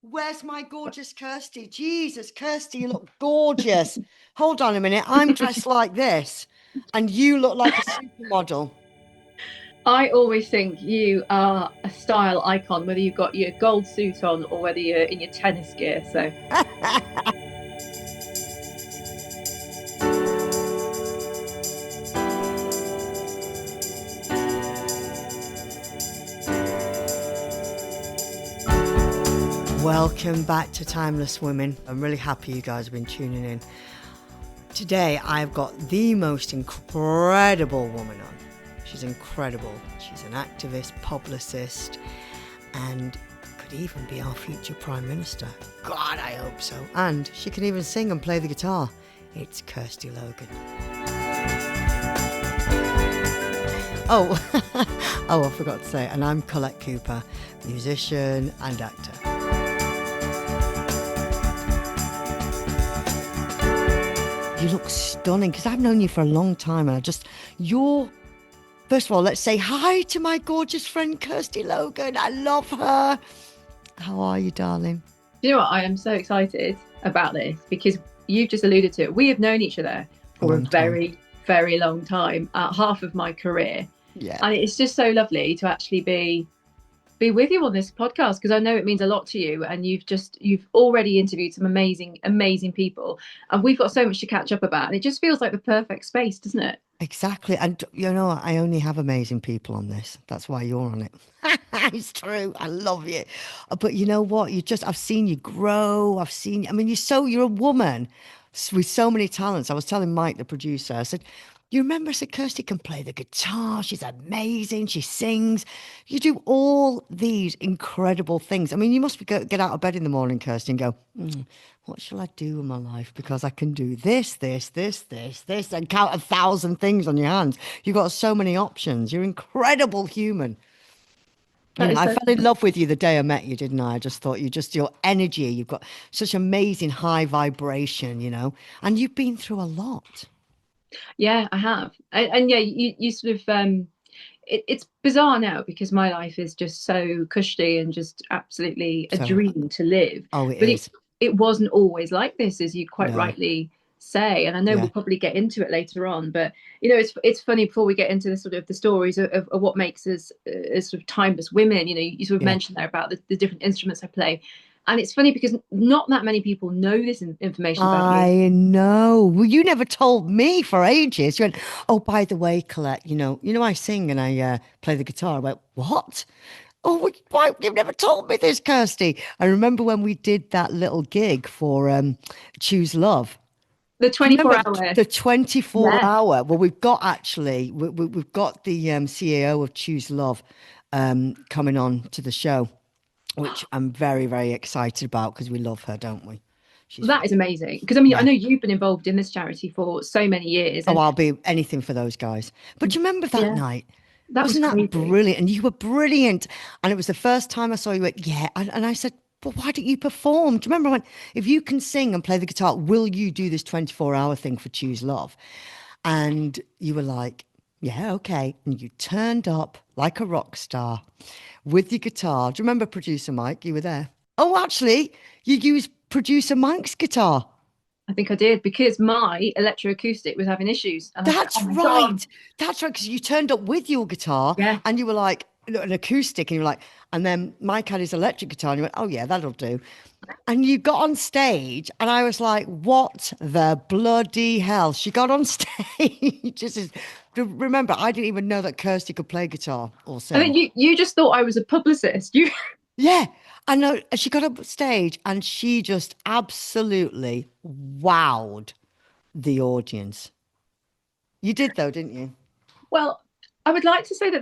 Where's my gorgeous Kirstie? Jesus, Kirstie, you look gorgeous. Hold on a minute. I'm dressed like this, and you look like a supermodel. I always think you are a style icon, whether you've got your gold suit on or whether you're in your tennis gear. So, Welcome back to Timeless Women. I'm really happy you guys have been tuning in. Today, I've got the most incredible woman on. She's incredible. She's an activist, publicist, and could even be our future Prime Minister. God, I hope so. And she can even sing and play the guitar. It's Kirstie Logan. Oh, I forgot to say, and I'm Collette Cooper, musician and actor. You look stunning because I've known you for a long time, and first of all, let's say hi to my gorgeous friend Kirstie Logan. I love her. How are you, darling? you know what? I am so excited about this because you've just alluded to it. We have known each other for a very, very long time, half of my career. Yeah. And it's just so lovely to actually be with you on this podcast because I know it means a lot to you, and you've already interviewed some amazing people, and we've got so much to catch up about, and it just feels like the perfect space, doesn't it? Exactly. And you know, I only have amazing people on this. That's why you're on it. It's true. I love you. But you know what? I've seen you grow. You're a woman with so many talents. I was telling Mike, the producer, I said, you remember, I said, Kirstie can play the guitar. She's amazing. She sings. You do all these incredible things. I mean, you must get out of bed in the morning, Kirstie, and go, what shall I do in my life? Because I can do this, and count 1,000 things on your hands. You've got so many options. You're an incredible human. I fell in love with you the day I met you, didn't I? I just thought your energy, you've got such amazing high vibration, and you've been through a lot. Yeah, I have. And yeah, you sort of it's bizarre now because my life is just so cushy and just absolutely a dream to live. Oh, it But is. it wasn't always like this, as you quite No. rightly say. And I know Yeah. we'll probably get into it later on, but it's funny before we get into the sort of the stories of what makes us as sort of timeless women. You sort of Yeah. mentioned there about the different instruments I play. And it's funny because not that many people know this information about me. I know. Well, you never told me for ages. You went, oh, by the way, Collette, I sing and I play the guitar. I went, what? Oh, why? You've never told me this, Kirstie. I remember when we did that little gig for Choose Love. The Do you 24 remember hour. the 24 Yeah. hour? Well, we've got the CAO of Choose Love coming on to the show, which I'm very, very excited about because we love her, don't we? That is amazing. Because I mean, I Yeah. know you've been involved in this charity for so many years. Oh, And I'll be anything for those guys. But do you remember that yeah, night? that was Wasn't that crazy. brilliant? And you were brilliant. And it was the first time I saw you at, yeah. And I said, but why don't you perform? Do you remember when, if you can sing and play the guitar, will you do this 24-hour thing for Choose Love? And you were like, yeah, okay. And you turned up like a rock star with your guitar. Do you remember producer Mike? You were there. Oh, actually, you used producer Mike's guitar. I think I did because my electroacoustic was having issues. And I was like, That's oh my God. right. That's right. Because you turned up with your guitar Yeah. and you were like, an acoustic, and you were like, and then Mike had his electric guitar, and you went, oh, yeah, that'll do. And you got on stage, and I was like, what the bloody hell? She got on stage. Remember, I didn't even know that Kirstie could play guitar or I sing. think you just thought I was a publicist. You Yeah, I know. She got up stage, and she just absolutely wowed the audience. You did, though, didn't you? well, I would like to say that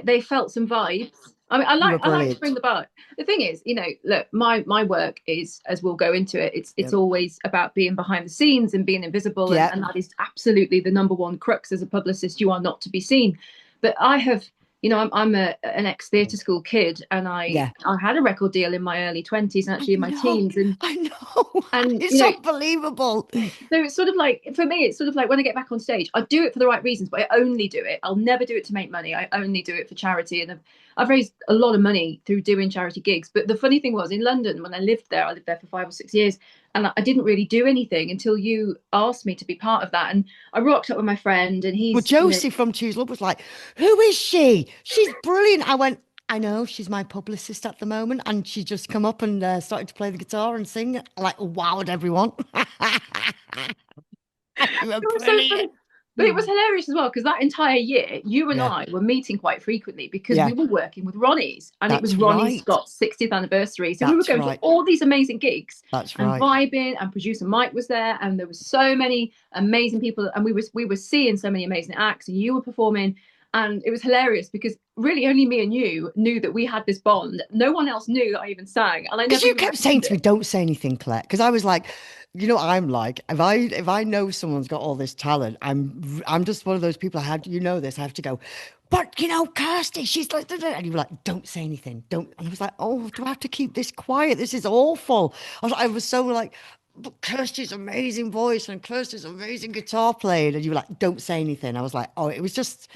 they felt some vibes. I mean, You were I like to brilliant. bring the bar. The thing is, look, my work is, as we'll go into it, it's Yep. always about being behind the scenes and being invisible, and, Yep. and that is absolutely the number one crux as a publicist. You are not to be seen. But I have, I'm an ex theatre school kid, and I Yeah. I had a record deal in my early 20s and I actually in my know. teens, and I know. and It's unbelievable. so it's sort of like, for me, it's sort of like when I get back on stage, I do it for the right reasons, but I only do it. I'll never do it to make money. I only do it for charity. And I've raised a lot of money through doing charity gigs. But the funny thing was, in London, when I lived there for 5 or 6 years, and I didn't really do anything until you asked me to be part of that. And I rocked up with my friend, and Well, he's, Josie from Choose Love was like, "Who is she? She's brilliant." I went, "I know, she's my publicist at the moment." And she just come up and started to play the guitar and sing. Like, wowed everyone. You were it was so funny. brilliant. But it was hilarious as well because that entire year, you and Yeah, I were meeting quite frequently because yeah, we were working with Ronnie's, and it was that's Ronnie's right. Scott's 60th anniversary. So we were That's going to right. all these amazing gigs That's and right. vibing, and producer Mike was there, and there was so many amazing people, and we were seeing so many amazing acts, and you were performing, and it was hilarious because really only me and you knew that we had this bond. No one else knew that I even sang, and I Because never you even kept saying mentioned to me, it. "Don't say anything, Colette." Because I was like, you know, what I'm like, if I know someone's got all this talent, I'm just one of those people. I had, you know, this. I have to go, but you know, Kirstie, she's like, da, da," and you were like, "Don't say anything, don't." And I was like, "Oh, do I have to keep this quiet? This is awful." I was so like, "But Kirstie's amazing voice and Kirstie's amazing guitar playing," and you were like, "Don't say anything." I was like, "Oh, it was just,"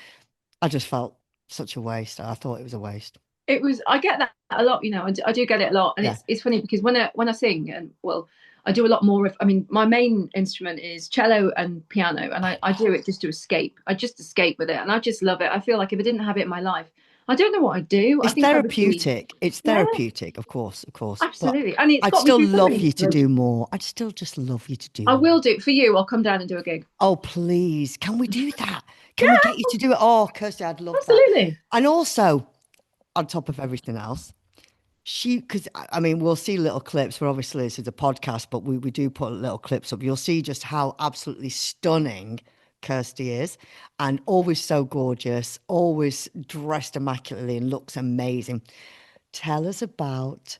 I just felt such a waste. I thought it was a waste. It was, I get that a lot, I do get it a lot, and Yeah. it's funny because when I sing, and well, I do a lot more of, I mean, my main instrument is cello and piano, and I I do it just to escape. I just escape with it, and I just love it. I feel like if I didn't have it in my life, I don't know what I'd do. I It's think I would be, therapeutic. It's yeah, therapeutic, of course, of course. But absolutely, and it's I'd got me still through so love many. you to do more. I'd still just love you to do I more. will do it for you. I'll come down and do a gig. Oh, please. Can we do that? Can we get you Yeah, to do it? Oh, Kirsty, I'd love that. absolutely. And also, on top of everything else, because I mean, we'll see little clips. Where obviously this is a podcast, but we do put little clips up. You'll see just how absolutely stunning Kirsty is, and always so gorgeous, always dressed immaculately and looks amazing. Tell us about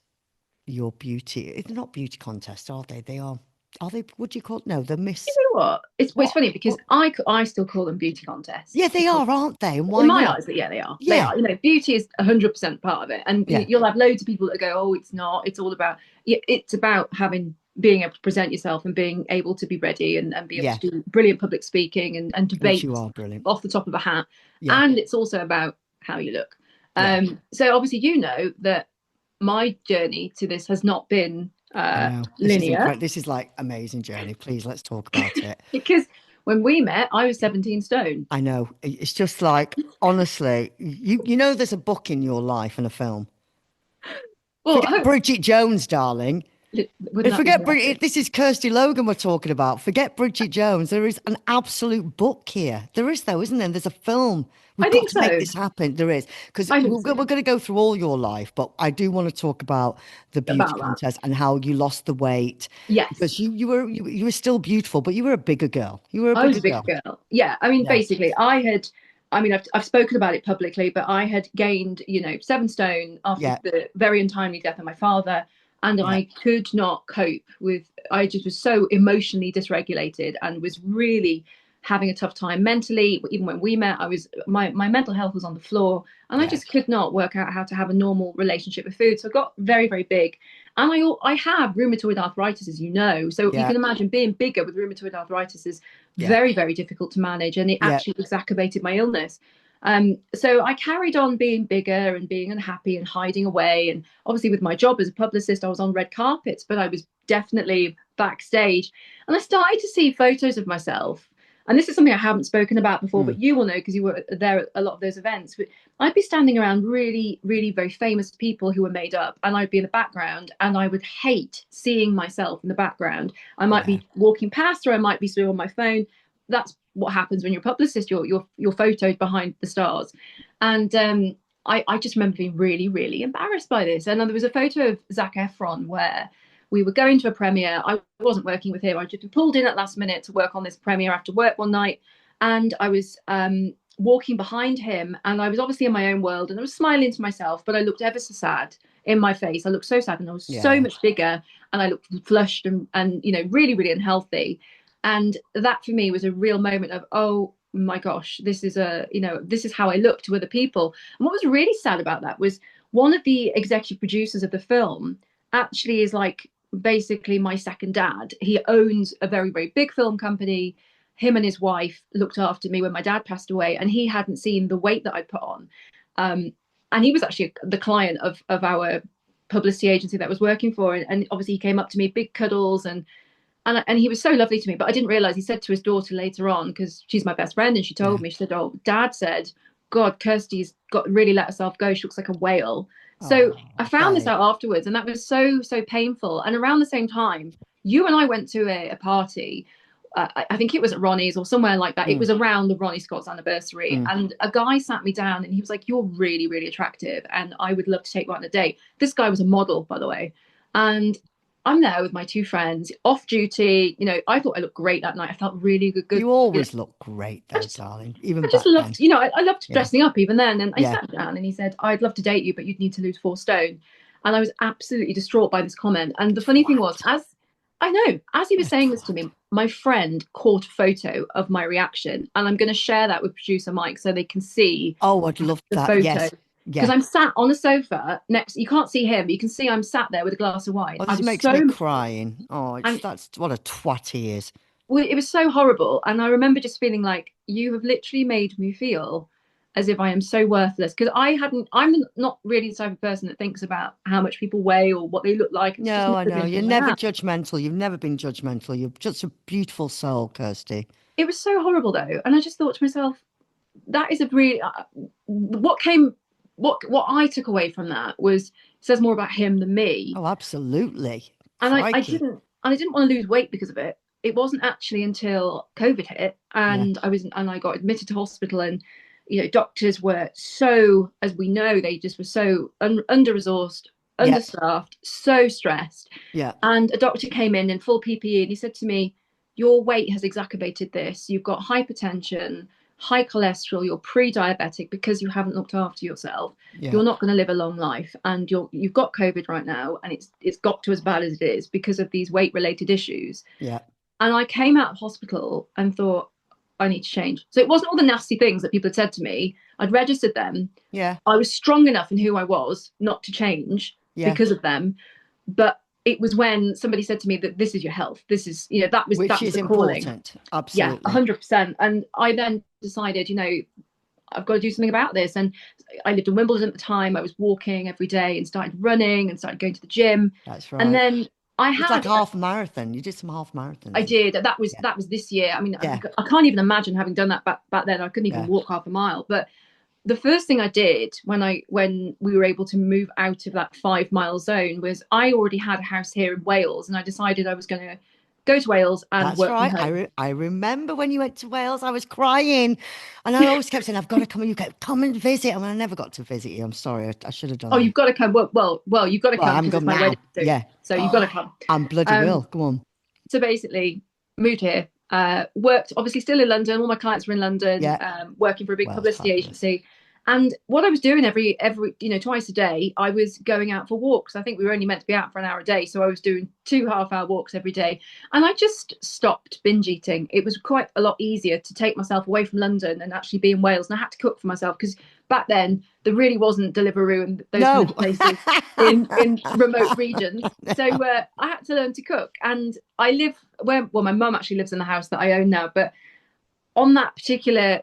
your beauty. It's not beauty contests, are they? They are. Are they? What do you call it? No, the You Miss. know what? It's What? funny because What? I still call them beauty Yeah, contests they because are, aren't they? And in why my not? eyes, yeah, they are. They Yeah, are. Beauty is 100% part of it, and yeah, you'll have loads of people that go, "Oh, it's not. It's all about." Yeah, it's about being able to present yourself and being able to be ready and be able yeah. to do brilliant public speaking and Which debate you are brilliant. off the top of a hat. Yeah, And it's also about how you look. yeah. So obviously, you know that my journey to this has not been I know. This is linear incredible. This is like amazing journey. Please, let's talk about it. because when we met, I was 17 stone. I know. It's just like honestly, you know, there's a book in your life and a film. Well, Forget Bridget Jones, darling. wouldn't that be Forget hilarious? Bridget. This is Kirstie Logan we're talking about. Forget Bridget Jones. There is an absolute book here. There is, though, isn't there? There's a film. We've I got think to make so. this happen. There is, because I think we're, so. we're going to go through all your life, but I do want to talk about the beauty About that. contest and how you lost the weight Yes. because you were still beautiful, but you were a bigger girl. You were a I was bigger a big girl. girl. Yeah. I mean, Yeah, basically, I've spoken about it publicly, but I had gained, 7 stone after yeah, the very untimely death of my father. And yeah, I could not cope I just was so emotionally dysregulated and was really having a tough time mentally. Even when we met, my mental health was on the floor, and I yeah, just could not work out how to have a normal relationship with food. So I got very, very big. And I have rheumatoid arthritis, as you know. So you yeah, can imagine being bigger with rheumatoid arthritis is yeah, very, very difficult to manage. And it yeah, actually exacerbated my illness. So I carried on being bigger and being unhappy and hiding away. And obviously, with my job as a publicist, I was on red carpets, but I was definitely backstage. And I started to see photos of myself. And this is something I haven't spoken about before, mm, but you will know because you were there at a lot of those events. But I'd be standing around really, really very famous people who were made up, and I'd be in the background, and I would hate seeing myself in the background. I might yeah, be walking past, or I might be still on my phone. That's what happens when you're a publicist. You're photoed behind the stars, and I just remember being really, really embarrassed by this. And then there was a photo of Zac Efron where we were going to a premiere. I wasn't working with him. I just been pulled in at last minute to work on this premiere after work one night, and I was walking behind him, and I was obviously in my own world, and I was smiling to myself, but I looked ever so sad in my face. I looked so sad, and I was so yeah. much bigger, and I looked flushed and really, really unhealthy. And that for me was a real moment of, oh my gosh, this is how I look to other people. And what was really sad about that was one of the executive producers of the film actually is like basically my second dad. He owns a very, very big film company. Him and his wife looked after me when my dad passed away, and he hadn't seen the weight that I put on. Um, and he was actually the client of our publicity agency that I was working for, and obviously he came up to me, big cuddles, and he was so lovely to me. But I didn't realize, he said to his daughter later on, because she's my best friend, and she told Yeah. me, she said, "Oh, Dad said, God, Kirstie's got really let herself go. She looks like a whale." So I Oh, found this babe. out afterwards, and that was so painful. And around the same time, you and I went to a party. I think it was at Ronnie's or somewhere like that. It Mm, was around the Ronnie Scott's anniversary, mm. and a guy sat me down, and he was like, "You're really, really attractive, and I would love to take you on a date." This guy was a model, by the way, and I'm there with my two friends, off duty. I thought I looked great that night. I felt really good. You always look great I though, just, darling. Even I just back loved, then. I loved Yeah. dressing up even then. And I Yeah. sat down, and he said, "I'd love to date you, but you'd need to lose 4 stone." And I was absolutely distraught by this comment. And the funny thing was, Twat. as he was What a saying this to twat. me, my friend caught a photo of my reaction, and I'm going to share that with producer Mike so they can see Oh, I'd love the that. photo. Yes. Because Yeah. I'm sat on a sofa next, you can't see him, but you can see I'm sat there with a glass of wine. Oh, I this was makes so, me crying. Oh, it's and that's what a twat he is. it was so horrible. And I remember just feeling like, you have literally made me feel as if I am so worthless. Because I'm not really the type of person that thinks about how much people weigh or what they look like. It's just No, I never know. been You're who I never am. judgmental. You've never been judgmental. You're just a beautiful soul, Kirsty. It was so horrible though. And I just thought to myself, that is a really, what came, what I took away from that was, says more about him than me. Oh, absolutely. And Crikey. I didn't want to lose weight because of it. It wasn't actually until COVID hit, Yeah. and I got admitted to hospital, and doctors were so, as we know, they just were so under resourced, Yeah. understaffed, so stressed. Yeah. And a doctor came in full PPE, and he said to me, "Your weight has exacerbated this. You've got hypertension, high cholesterol, you're pre-diabetic because you haven't looked after yourself. Yeah. You're not going to live a long life, and you've got COVID right now, and it's got to as bad as it is because of these weight related issues." Yeah. And I came out of hospital and thought, I need to change. So it wasn't all the nasty things that people had said to me. I'd registered them. Yeah. I was strong enough in who I was not to change Yeah. because of them. But it was when somebody said to me that this is your health. This is, Which that was is the calling. important. Yeah, Absolutely. 100%. And I then decided, I've got to do something about this. And I lived in Wimbledon at the time. I was walking every day and started running and started going to the gym. That's And right. then I It's like had, half marathon. You did some half I marathons. did. That was Yeah. that was this year. I mean, Yeah. I can't even imagine having done that back then. I couldn't even Yeah. walk half a mile. But the first thing I did when we were able to move out of that 5 mile zone was, I already had a house here in Wales, and I decided I was going to go to Wales and That's work from right. home. I remember when you went to Wales, I was crying. And I always kept saying, I've got to come. And you kept, come and visit. I mean, I never got to visit you. I'm sorry. I should have done Oh, that. you've got to come. Well, you've got to Well, come I'm because it's going my wedding now. soon. Yeah. So you've got to Oh, come. I'm bloody Um, will. Come on. so basically, moved here. Worked obviously still in London. All my clients were in London. Yeah. Working for a big Well, it's publicity fabulous. agency. And what I was doing every twice a day, I was going out for walks. I think we were only meant to be out for an hour a day, so I was doing 2 half-hour walks every day. And I just stopped binge eating. It was quite a lot easier to take myself away from London and actually be in Wales. And I had to cook for myself, because back then there really wasn't Deliveroo and those kind No. of places in remote regions. So I had to learn to cook. And I live where, well, my mum actually lives in the house that I own now, but on that particular,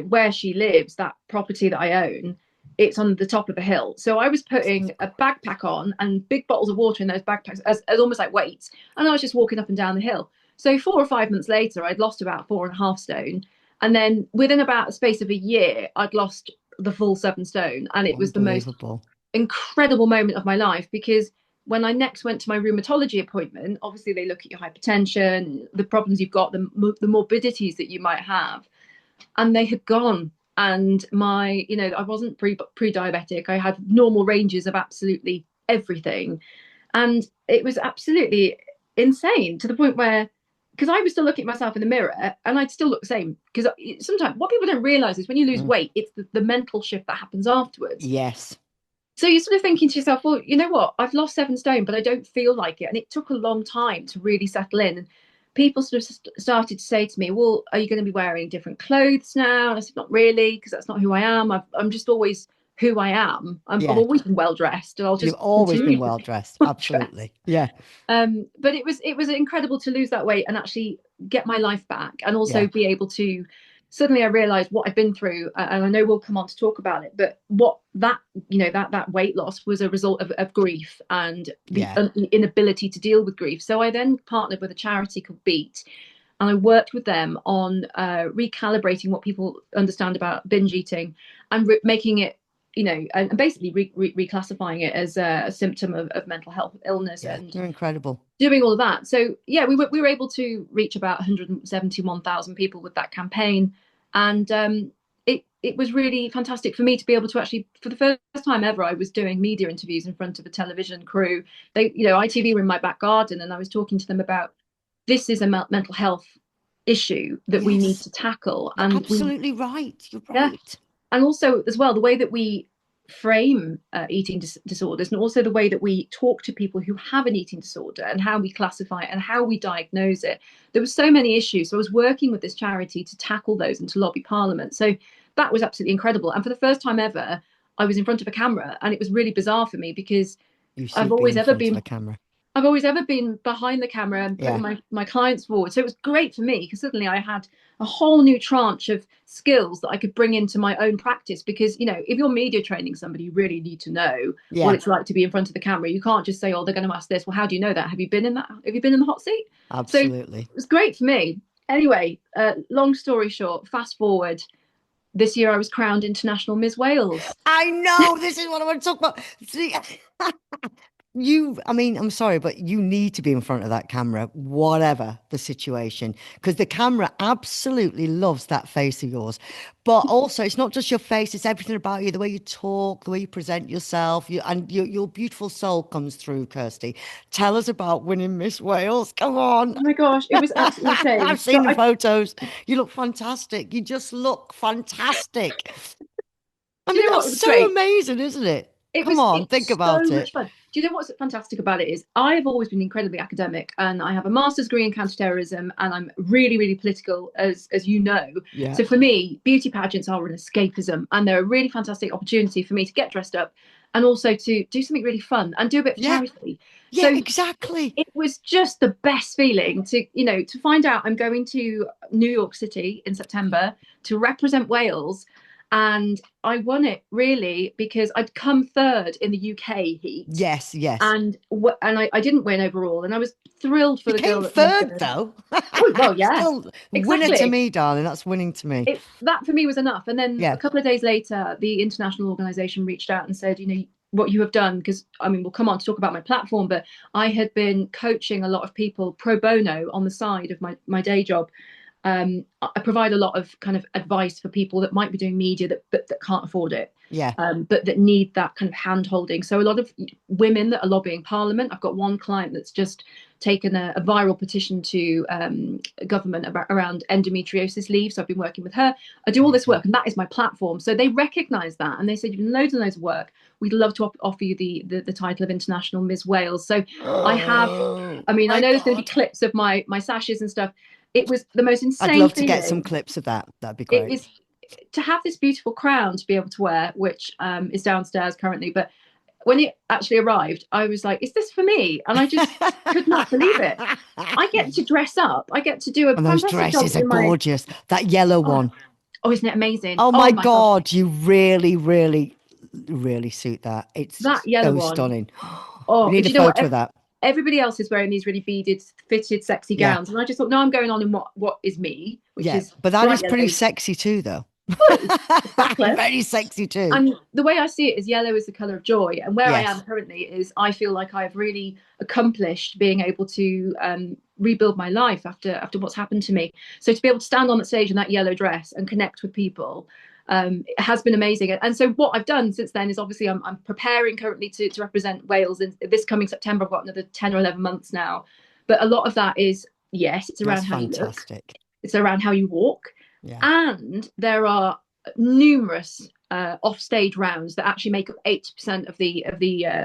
where she lives, that property that I own, it's on the top of a hill. So I was putting a backpack on and big bottles of water in those backpacks as almost like weights. And I was just walking up and down the hill. So 4 or 5 months later, I'd lost about 4.5 stone. And then within about the space of a year, I'd lost the full 7 stone. And it was the most Unbelievable. incredible moment of my life, because when I next went to my rheumatology appointment, obviously they look at your hypertension, the problems you've got, the morbidities that you might have, and they had gone. And I wasn't pre-diabetic. I had normal ranges of absolutely everything, and it was absolutely insane, to the point where, because I was still looking at myself in the mirror and I'd still look the same. Because sometimes what people don't realize is when you lose Mm. weight, it's the mental shift that happens afterwards. Yes. So you're sort of thinking to yourself, well, you know what? I've lost 7 stone, but I don't feel like it. And it took a long time to really settle in. And people sort of started to say to me, well, are you going to be wearing different clothes now? And I said, not really, because that's not who I am. I'm just always who I am. I've Yeah. always been well dressed, and I'll You've just always been continue to well be dressed. well dressed. Absolutely. Yeah. But it was incredible to lose that weight and actually get my life back, and also Yeah. be able to suddenly I realized what I'd been through, and I know we'll come on to talk about it, but what that, that weight loss was a result of grief and the Yeah. inability to deal with grief. So I then partnered with a charity called Beat, and I worked with them on recalibrating what people understand about binge eating and making it, and basically reclassifying it as a symptom of mental health illness Yeah. and You're incredible. doing all of that. So yeah, we were able to reach about 171,000 people with that campaign, and it was really fantastic for me to be able to actually, for the first time ever, I was doing media interviews in front of a television crew. They, ITV were in my back garden, and I was talking to them about, this is a mental health issue that we need Yes. to tackle, You're and we, absolutely right. You're yeah, right. and also as well the way that we frame eating disorders, and also the way that we talk to people who have an eating disorder and how we classify it and how we diagnose it. There were so many issues, so I was working with this charity to tackle those and to lobby parliament. So that was absolutely incredible, and for the first time ever I was in front of a camera, and it was really bizarre for me because You see, i've be always in ever front of a been camera. I've always ever been behind the camera and putting Yeah. my clients forward. So it was great for me because suddenly I had a whole new tranche of skills that I could bring into my own practice. Because, if you're media training somebody, you really need to know what Yeah. it's like to be in front of the camera. You can't just say, oh, they're going to ask this. Well, how do you know that? Have you been in that? Have you been in the hot seat? So it Absolutely. was great for me. Anyway, long story short, fast forward, this year I was crowned International Miss Wales. I know this is what I want to talk about. See, I mean, I'm sorry, but you need to be in front of that camera, whatever the situation, because the camera absolutely loves that face of yours. But also, it's not just your face, it's everything about you, the way you talk, the way you present yourself, and your beautiful soul comes through, Kirstie. Tell us about winning Miss Wales. Come on. Oh my gosh, it was absolutely I've insane. seen the photos. You look fantastic. You just look fantastic. I Do mean, you know what? that's It was so great. amazing, isn't it? It Come was on, it think was so about much it. fun. Do you know what's fantastic about it is I've always been incredibly academic, and I have a master's degree in counterterrorism, and I'm really, really political, as you know. Yeah. So for me, beauty pageants are an escapism, and they're a really fantastic opportunity for me to get dressed up and also to do something really fun and do a bit for Yeah. charity. Yeah, So exactly. it was just the best feeling to, to find out I'm going to New York City in September to represent Wales. And I won it really because I'd come third in the UK heat, Yes, yes. and I didn't win overall, and I was thrilled for You the came girl that came third, third. though. Oh well, yeah, Still, winner to exactly. me, darling. That's winning to me. That for me was enough. And then a Yeah. couple of days later, the international organization reached out and said, what you have done, because I mean, we'll come on to talk about my platform, but I had been coaching a lot of people pro bono on the side of my day job. I provide a lot of kind of advice for people that might be doing media that can't afford it, Yeah. but that need that kind of hand holding. So a lot of women that are lobbying Parliament. I've got one client that's just taken a viral petition to government around endometriosis leave. So I've been working with her. I do all this Amazing. work, and that is my platform. So they recognise that, and they said, you've done loads and loads of work. We'd love to offer you the title of International Miss Wales. So I have. Oh, I mean, I my know there's going to be God. clips of my sashes and stuff. It was the most I'd insane love to get some feeling. clips of that. That'd be It great. is to have this beautiful crown to be able to wear, which is downstairs currently. But when it actually arrived, I was like, is this for me? And I just could not believe it. I get to dress up. I get to do a And those fantastic job dresses are in my. gorgeous. That yellow Oh, one. oh, isn't it amazing? Oh Oh my my gosh, God, you really, really, really suit that. It's that yellow so one. stunning. We Oh, need do a you know what? photo of that. Everybody else is wearing these really beaded, fitted, sexy Yeah. gowns, and I just thought, no, I'm going on in what is me, which Yeah. is But that bright is pretty yellow. sexy too, though. Oh, it's fabulous. Very sexy too. And the way I see it is yellow is the color of joy. And where I am Yes. currently is I feel like I've really accomplished being able to rebuild my life after what's happened to me. So to be able to stand on the stage in that yellow dress and connect with people, it has been amazing. And so what I've done since then is obviously I'm preparing currently to represent Wales in this coming September. I've got another 10 or 11 months now. But a lot of that is, yes, it's around That's how you look, fantastic. it's around how you walk. Yeah. And there are numerous offstage rounds that actually make up 80% of the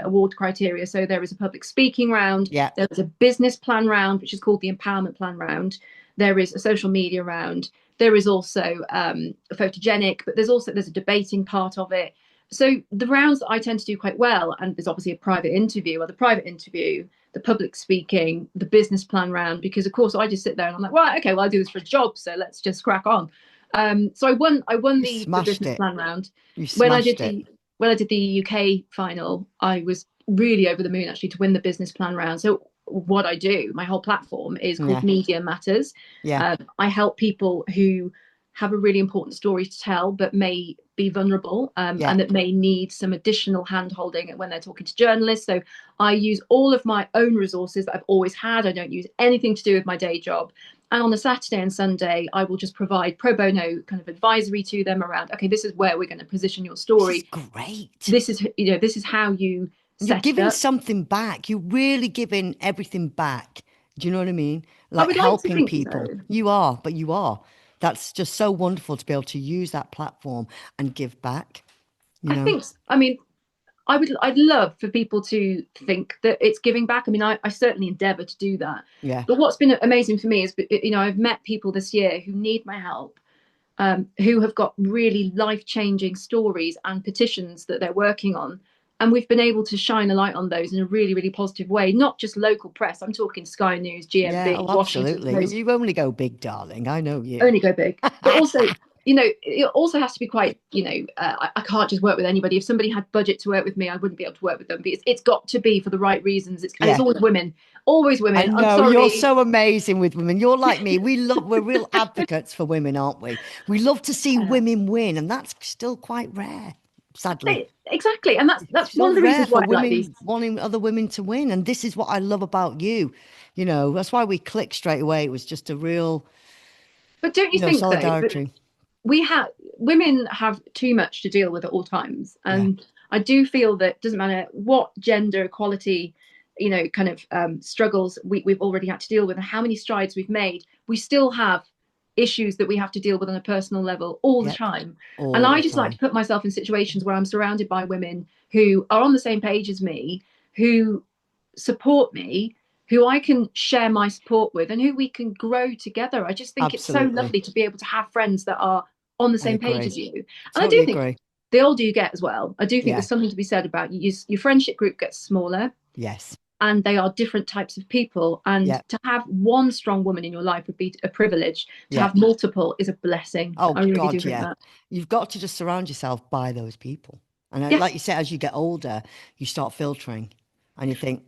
award criteria. So there is a public speaking round, Yeah. there's a business plan round, which is called the empowerment plan round. There is a social media round. There is also a photogenic, but there's a debating part of it. So the rounds that I tend to do quite well, and there's obviously a private interview, or the private interview, the public speaking, the business plan round, because of course I just sit there and I'm like, well, okay, well I do this for a job, so let's just crack on. So I won You the smashed business it. plan round. You When I smashed did it. the when I did the UK final, I was really over the moon actually to win the business plan round. So what I do, my whole platform is called Yeah. Media Matters. Yeah. I help people who have a really important story to tell, but may be vulnerable, Yeah. and that may need some additional hand holding when they're talking to journalists. So I use all of my own resources that I've always had. I don't use anything to do with my day job. And on the Saturday and Sunday, I will just provide pro bono kind of advisory to them around, okay, this is where we're going to position your This is story. great. This is how you You're set it giving up. something back. You're really giving everything back. Do you know what I mean? I Like would like to helping think people. so. You are, but you are. That's just so wonderful to be able to use that platform and give back, you I know? think, I mean, I'd love for people to think that it's giving back. I mean, I certainly endeavor to do that. Yeah. But what's been amazing for me is, I've met people this year who need my help, who have got really life-changing stories and petitions that they're working on. And we've been able to shine a light on those in a really, really positive way, not just local press. I'm talking Sky News, Yeah. Oh, GMB, Washington absolutely. Post. You only go big, darling. I know you. Only go big. But also, it also has to be quite, I can't just work with anybody. If somebody had budget to work with me, I wouldn't be able to work with them. But it's got to be for the right reasons. And it's Yeah. always women, always I women. I'm know you're sorry. so amazing with women. You're like me. We're real advocates for women, aren't we? We love to see Yeah. women win, and that's still quite rare, sadly. Exactly, and that's It's one so of the rare reasons for why I like these. women wanting other women to win. And this is what I love about you. You know, that's why we clicked straight away. It was just a real, But don't you think though that solidarity. we have women have too much to deal with at all times, Yeah. and I do feel that it doesn't matter what gender equality, kind of struggles we've already had to deal with, and how many strides we've made, we still have issues that we have to deal with on a personal level all the Yep. time. And All I the just like to time. put myself in situations where I'm surrounded by women who are on the same page as me, who support me, who I can share my support with, and who we can grow together. I just think it's so Absolutely. lovely to be able to have friends that are on the I same page agree. as you. And I do Totally think agree. the older you get as well, I do think Yeah. there's something to be said about your friendship group gets smaller, Yes. and they are different types of people. And Yeah. to have one strong woman in your life would be a privilege. To Yeah. have multiple is a blessing. Oh I really do God, think yeah. that. You've got to just surround yourself by those people. And like Yes. you said, as you get older, you start filtering and you think,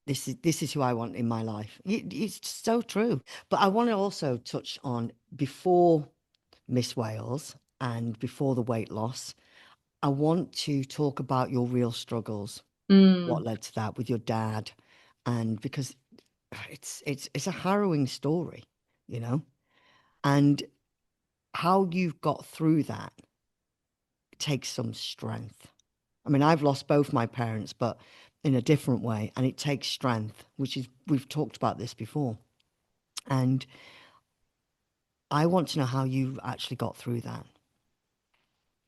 this is who I want in my life. It's so true. But I want to also touch on before Miss Wales and before the weight loss. I want to talk about your real struggles, what Mm. led to that with your dad, and because it's a harrowing story, you know, and how you've got through that takes some strength. I mean, I've lost both my parents, but in a different way, and it takes strength, which is we've talked about this before, and I want to know how you actually got through that.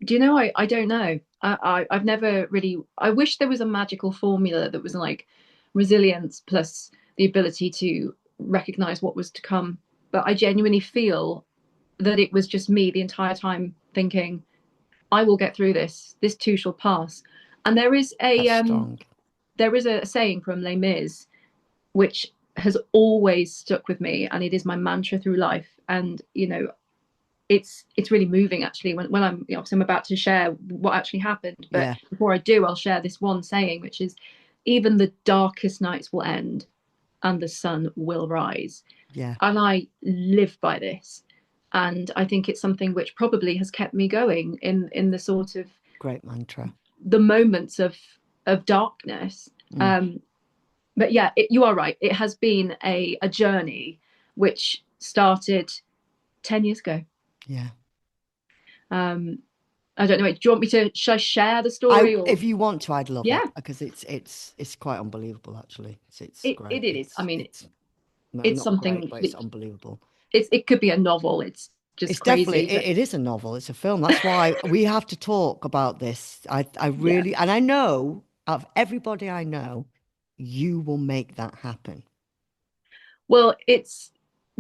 Do you know? I don't know. I've never really. I wish there was a magical formula that was like resilience plus the ability to recognize what was to come. But I genuinely feel that it was just me the entire time thinking, I will get through this. This too shall pass. And That's strong. there is a saying from Les Mis which has always stuck with me, and it is my mantra through life. And it's really moving actually when I'm so I'm about to share what actually happened. But Yeah, before I do, I'll share this one saying, which is, even the darkest nights will end and the sun will rise. yeah, And I live by this. And I think it's something which probably has kept me going in the sort of great mantra. the moments of darkness. Mm, um but yeah, you are right, it has been a journey which started 10 years ago. yeah. um I don't know. Do you want me to? Should I share the story or? If you want to, I'd love Yeah, it because it's quite unbelievable actually. It's it great. it is. I It's mean, it's no, it's not great, something but it's that unbelievable. it could be a novel. It's just It's definitely crazy. But it is a novel. It's a film. That's why we have to talk about this. I yeah, really and I know of everybody I know, you will make that happen. well,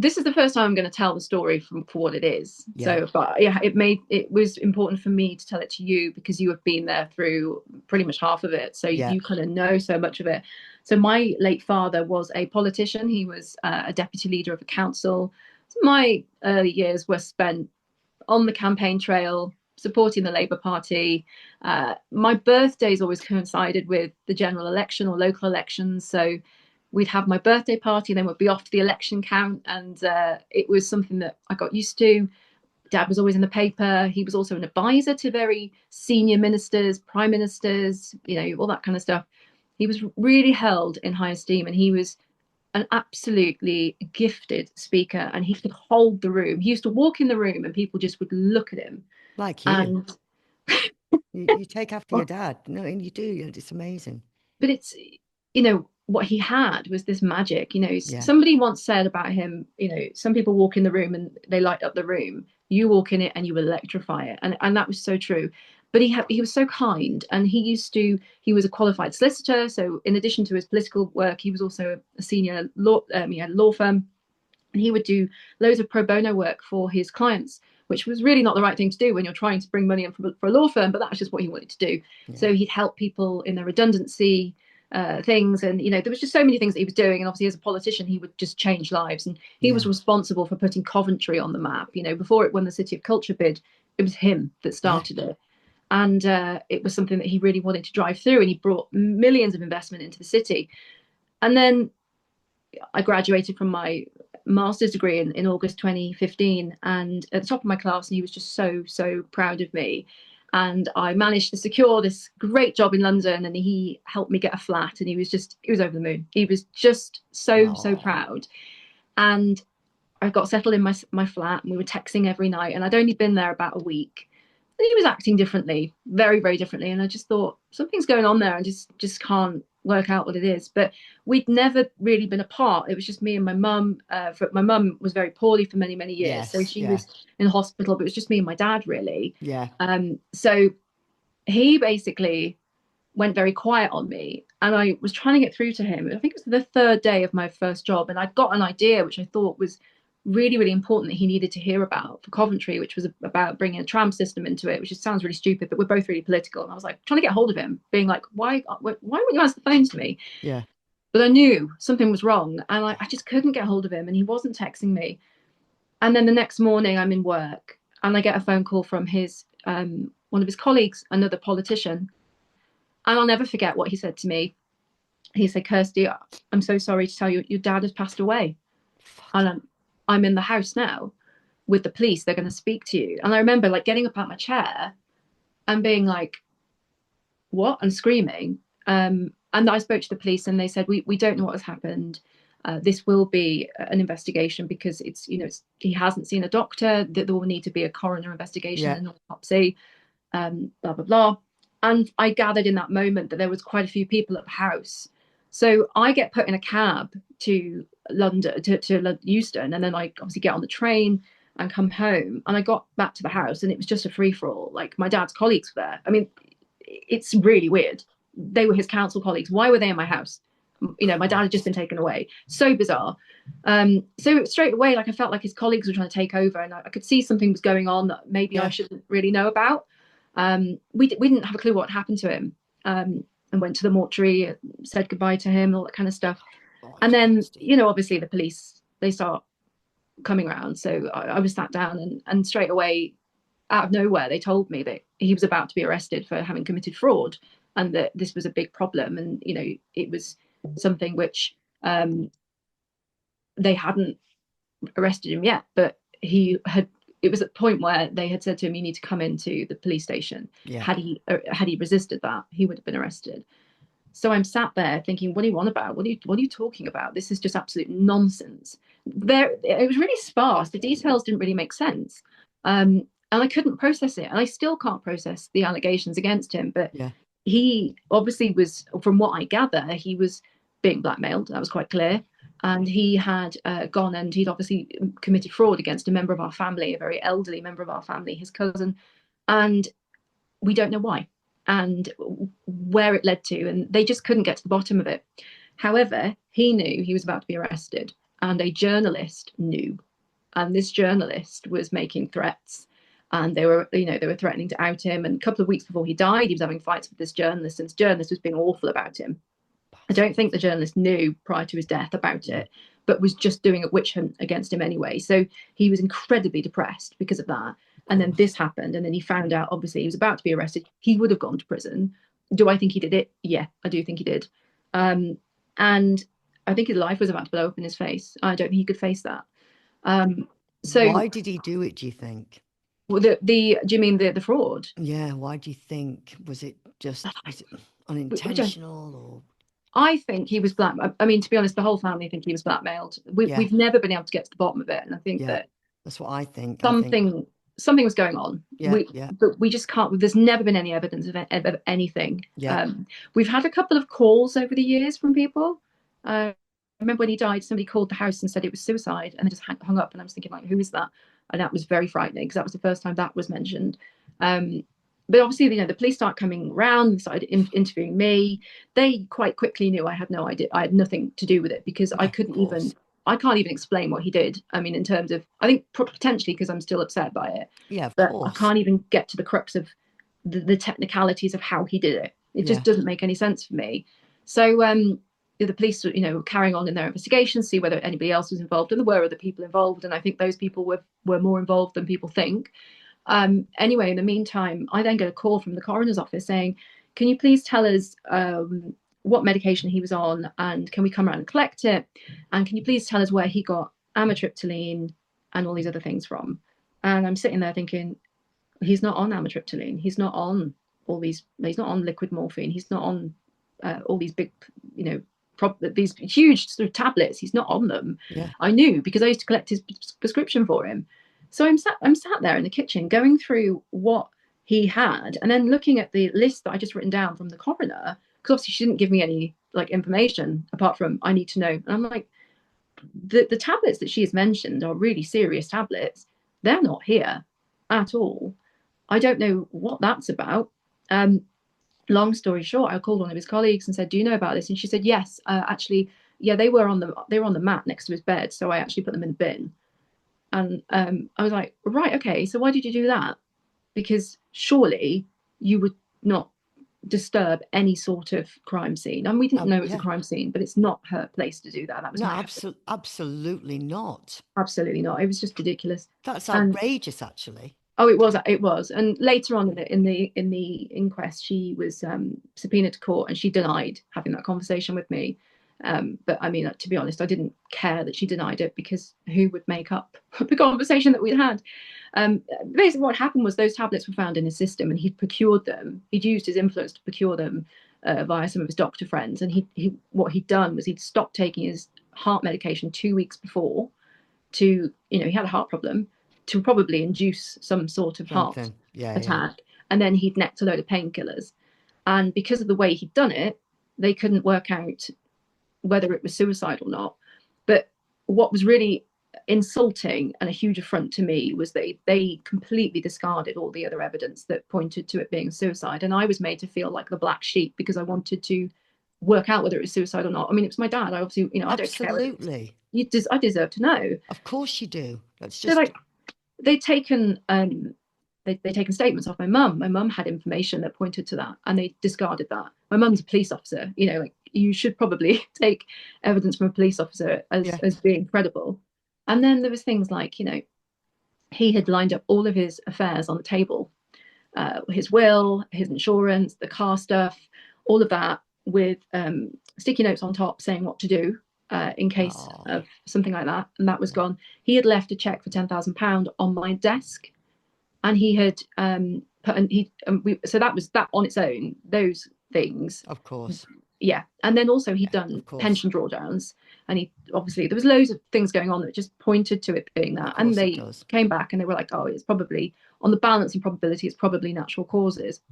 this is the first time I'm going to tell the story for what it is. Yeah, So, but yeah, it was important for me to tell it to you because you have been there through pretty much half of it. So yeah, you kind of know so much of it. So my late father was a politician. He was a deputy leader of a council. So my early years were spent on the campaign trail, supporting the Labour Party. My birthdays always coincided with the general election or local elections. So we'd have my birthday party, then we'd be off to the election count. And it was something that I got used to. Dad was always in the paper. He was also an advisor to very senior ministers, prime ministers, all that kind of stuff. He was really held in high esteem, and he was an absolutely gifted speaker, and he could hold the room. He used to walk in the room and people just would look at him. Like you. And You take after your dad. No, and you do. It's amazing. but it's what he had was this magic. Yeah. Somebody once said about him, some people walk in the room and they light up the room. You walk in it and you electrify it, and that was so true. But he was so kind, and he was a qualified solicitor. So in addition to his political work, he was also a senior law, he had a law firm, and he would do loads of pro bono work for his clients, which was really not the right thing to do when you're trying to bring money in for a law firm, but that's just what he wanted to do. Yeah. So he'd help people in their redundancy things, and there was just so many things that he was doing. And obviously, as a politician, he would just change lives, and he was responsible for putting Coventry on the map. Before it won the City of Culture bid, it was him that started it. And it was something that he really wanted to drive through, and he brought millions of investment into the city. And then I graduated from my master's degree in August 2015, and at the top of my class, and he was just so proud of me. And I managed to secure this great job in London, and he helped me get a flat, and he was over the moon. He was just so proud. And I got settled in my flat, and we were texting every night, and I'd only been there about a week. And he was acting differently, very, very differently. And I just thought, something's going on there. I just can't work out what it is. But we'd never really been apart. It was just me and my mum. My mum was very poorly for many, many years. Yes, so she was in hospital, but it was just me and my dad, really. Yeah. So he basically went very quiet on me. And I was trying to get through to him. I think it was the third day of my first job. And I'd got an idea, which I thought was really, really important, that he needed to hear about for Coventry, which was about bringing a tram system into it, which sounds really stupid, but we're both really political. And I was like trying to get hold of him, being like, why wouldn't you answer the phone to me? Yeah. But I knew something was wrong, and I just couldn't get hold of him, and he wasn't texting me. And then the next morning I'm in work, and I get a phone call from his one of his colleagues, another politician. And I'll never forget what he said to me. He said, "Kirstie, I'm so sorry to tell you, your dad has passed away." And I'm in the house now with the police. They're going to speak to you. And I remember getting up out my chair and being like, what? And screaming. And I spoke to the police, and they said, we don't know what has happened. This will be an investigation, because he hasn't seen a doctor. That there will need to be a coroner investigation and an autopsy, blah, blah, blah. And I gathered in that moment that there was quite a few people at the house. So I get put in a cab to London, to Euston, and then I obviously get on the train and come home. And I got back to the house, and it was just a free-for-all. My dad's colleagues were there. I mean, it's really weird. They were his council colleagues. Why were they in my house? My dad had just been taken away. So bizarre. So straight away, I felt like his colleagues were trying to take over, and I could see something was going on that maybe I shouldn't really know about. We didn't have a clue what happened to him. And went to the mortuary, said goodbye to him, all that kind of stuff. And then, obviously the police, they start coming around. So I was sat down, and straight away, out of nowhere, they told me that he was about to be arrested for having committed fraud, and that this was a big problem. And, it was something which they hadn't arrested him yet, but it was at the point where they had said to him, you need to come into the police station. Yeah. Had he resisted that, he would have been arrested. So I'm sat there thinking, what do you want about? What are you talking about? This is just absolute nonsense. It was really sparse. The details didn't really make sense. And I couldn't process it. And I still can't process the allegations against him. But he obviously was, from what I gather, he was being blackmailed. That was quite clear. And he had gone, and he'd obviously committed fraud against a member of our family, a very elderly member of our family, his cousin. And we don't know why and where it led to. And they just couldn't get to the bottom of it. However, he knew he was about to be arrested, and a journalist knew. And this journalist was making threats, and they were threatening to out him. And a couple of weeks before he died, he was having fights with this journalist, and this journalist was being awful about him. I don't think the journalist knew prior to his death about it, but was just doing a witch hunt against him anyway. So he was incredibly depressed because of that. And then course. this happened, and then he found out, obviously, he was about to be arrested. He would have gone to prison. Do I think he did it? Yeah, I do think he did. And I think his life was about to blow up in his face. I don't think he could face that. Um, so Why did he do it, do you think? the do you mean the fraud? Yeah, why do you think? Was it Which unintentional or I think he was black. I mean, to be honest, the whole family think he was blackmailed. yeah, We've never been able to get to the bottom of it, and I think yeah. that That's what I think. I think something was going on. yeah, yeah, But we just can't. There's never been any evidence of anything. yeah. We've had a couple of calls over the years from people. I remember when he died, somebody called the house and said it was suicide, and they just hung up. And I was thinking, like, who is that? And that was very frightening because that was the first time that was mentioned. Um, but obviously, the police start coming around, they started interviewing me. They quite quickly knew I had no idea. I had nothing to do with it because Yeah, of course. I can't even explain what he did. I mean, in terms of, I think potentially because I'm still upset by it, Yeah, of but I course. can't even get to the crux of the technicalities of how he did it. It Yeah, just doesn't make any sense for me. So the police, carrying on in their investigations, see whether anybody else was involved, and there were other people involved, and I think those people were more involved than people think. Anyway, in the meantime, I then get a call from the coroner's office saying, can you please tell us what medication he was on, and can we come around and collect it? And can you please tell us where he got amitriptyline and all these other things from? And I'm sitting there thinking, he's not on amitriptyline. He's not on he's not on liquid morphine. He's not on all these big, these huge sort of tablets. He's not on them. yeah. I knew because I used to collect his prescription for him. So I'm sat there in the kitchen going through what he had, and then looking at the list that I just written down from the coroner, because obviously she didn't give me any like information apart from I need to know. And I'm like, the tablets that she has mentioned are really serious tablets. They're not here at all. I don't know what that's about. Long story short, I called one of his colleagues and said, "Do you know about this?" And she said, "Yes, actually, yeah, they were on the mat next to his bed, so I actually put them in the bin." And I was like, "Right, okay, so why did you do that? Because surely you would not disturb any sort of crime scene." And we didn't know it was a Yeah. crime scene, but it's not her place to do that. That was No, my house. absolutely not. Absolutely not. It was just ridiculous. That's And outrageous, actually. oh, it was. And later on in the inquest, she was subpoenaed to court, and she denied having that conversation with me. But I mean, to be honest, I didn't care that she denied it because who would make up the conversation that we'd had? Basically, what happened was those tablets were found in his system, and he'd procured them. He'd used his influence to procure them via some of his doctor friends. And he what he'd done was he'd stopped taking his heart medication 2 weeks before to, he had a heart problem, to probably induce some sort of heart Something. Yeah, yeah. attack. And then he'd necked a load of painkillers. And because of the way he'd done it, they couldn't work out whether it was suicide or not. But what was really insulting and a huge affront to me was they completely discarded all the other evidence that pointed to it being suicide. And I was made to feel like the black sheep because I wanted to work out whether it was suicide or not. I mean, it was my dad. I obviously, I don't care whether it was. Absolutely. I deserve to know. Of course you do. That's So just like they'd taken they'd taken statements off my mum. My mum had information that pointed to that, and they discarded that. My mum's a police officer. Like you should probably take evidence from a police officer yeah. as being credible. And then there was things like, he had lined up all of his affairs on the table, his will, his insurance, the car stuff, all of that, with sticky notes on top saying what to do in case Oh, of something like that. And that was yeah. gone. He had left a check for £10,000 on my desk, and he had put, and he, and we, so that was that on its own. Those things, Of course. yeah. And then also he'd Yeah, done of course. pension drawdowns, and he obviously there was loads of things going on that just pointed to it being Of that. And course it they does. came back and they were like, "Oh, it's probably on the balance and probability. It's probably natural causes."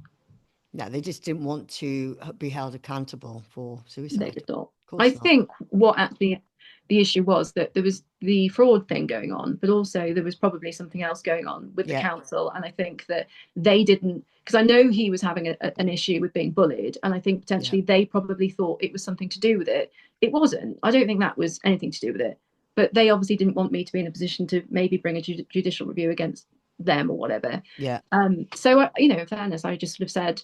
Yeah, they just didn't want to be held accountable for They suicide. did not. Of I course not. think what actually the issue was that there was the fraud thing going on, but also there was probably something else going on with the Yeah, council. And I think that they didn't, because I know he was having an issue with being bullied, and I think yeah, potentially they probably thought it was something to do with it. It wasn't. I don't think that was anything to do with it. But they obviously didn't want me to be in a position to maybe bring a judicial review against them or whatever. yeah. So, in fairness, I just sort of said,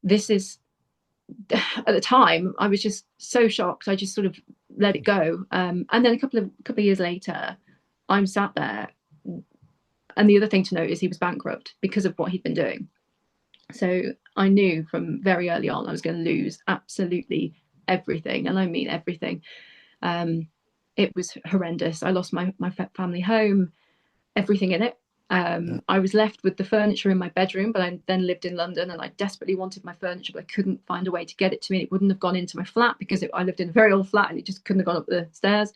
this is at the time I was just so shocked. I just sort of let it go. And then a couple of years later, I'm sat there And the other thing to note is he was bankrupt because of what he'd been doing. So I knew from very early on I was going to lose absolutely everything, and I mean everything. Um, it was horrendous. I lost my family home, everything in it. Yeah. I was left with the furniture in my bedroom, but I then lived in London and I desperately wanted my furniture, but I couldn't find a way to get it to me. It wouldn't have gone into my flat because I lived in a very old flat and it just couldn't have gone up the stairs.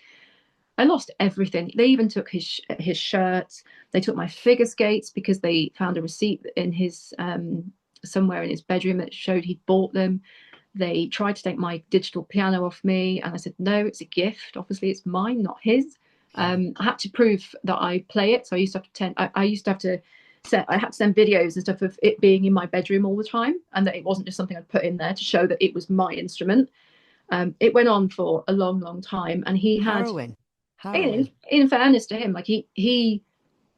I lost everything. They even took his shirts. They took my figure skates because they found a receipt in his somewhere in his bedroom that showed he'd bought them. They tried to take my digital piano off me, and I said, no, it's a gift. Obviously, it's mine, not his. Yeah. I had to prove that I play it. So I used to have to I used to have to I had to send videos and stuff of it being in my bedroom all the time, and that it wasn't just something I'd put in there to show that it was my instrument. It went on for a long, long time, and he had, Harrowing. Harrowing. in fairness to him, like he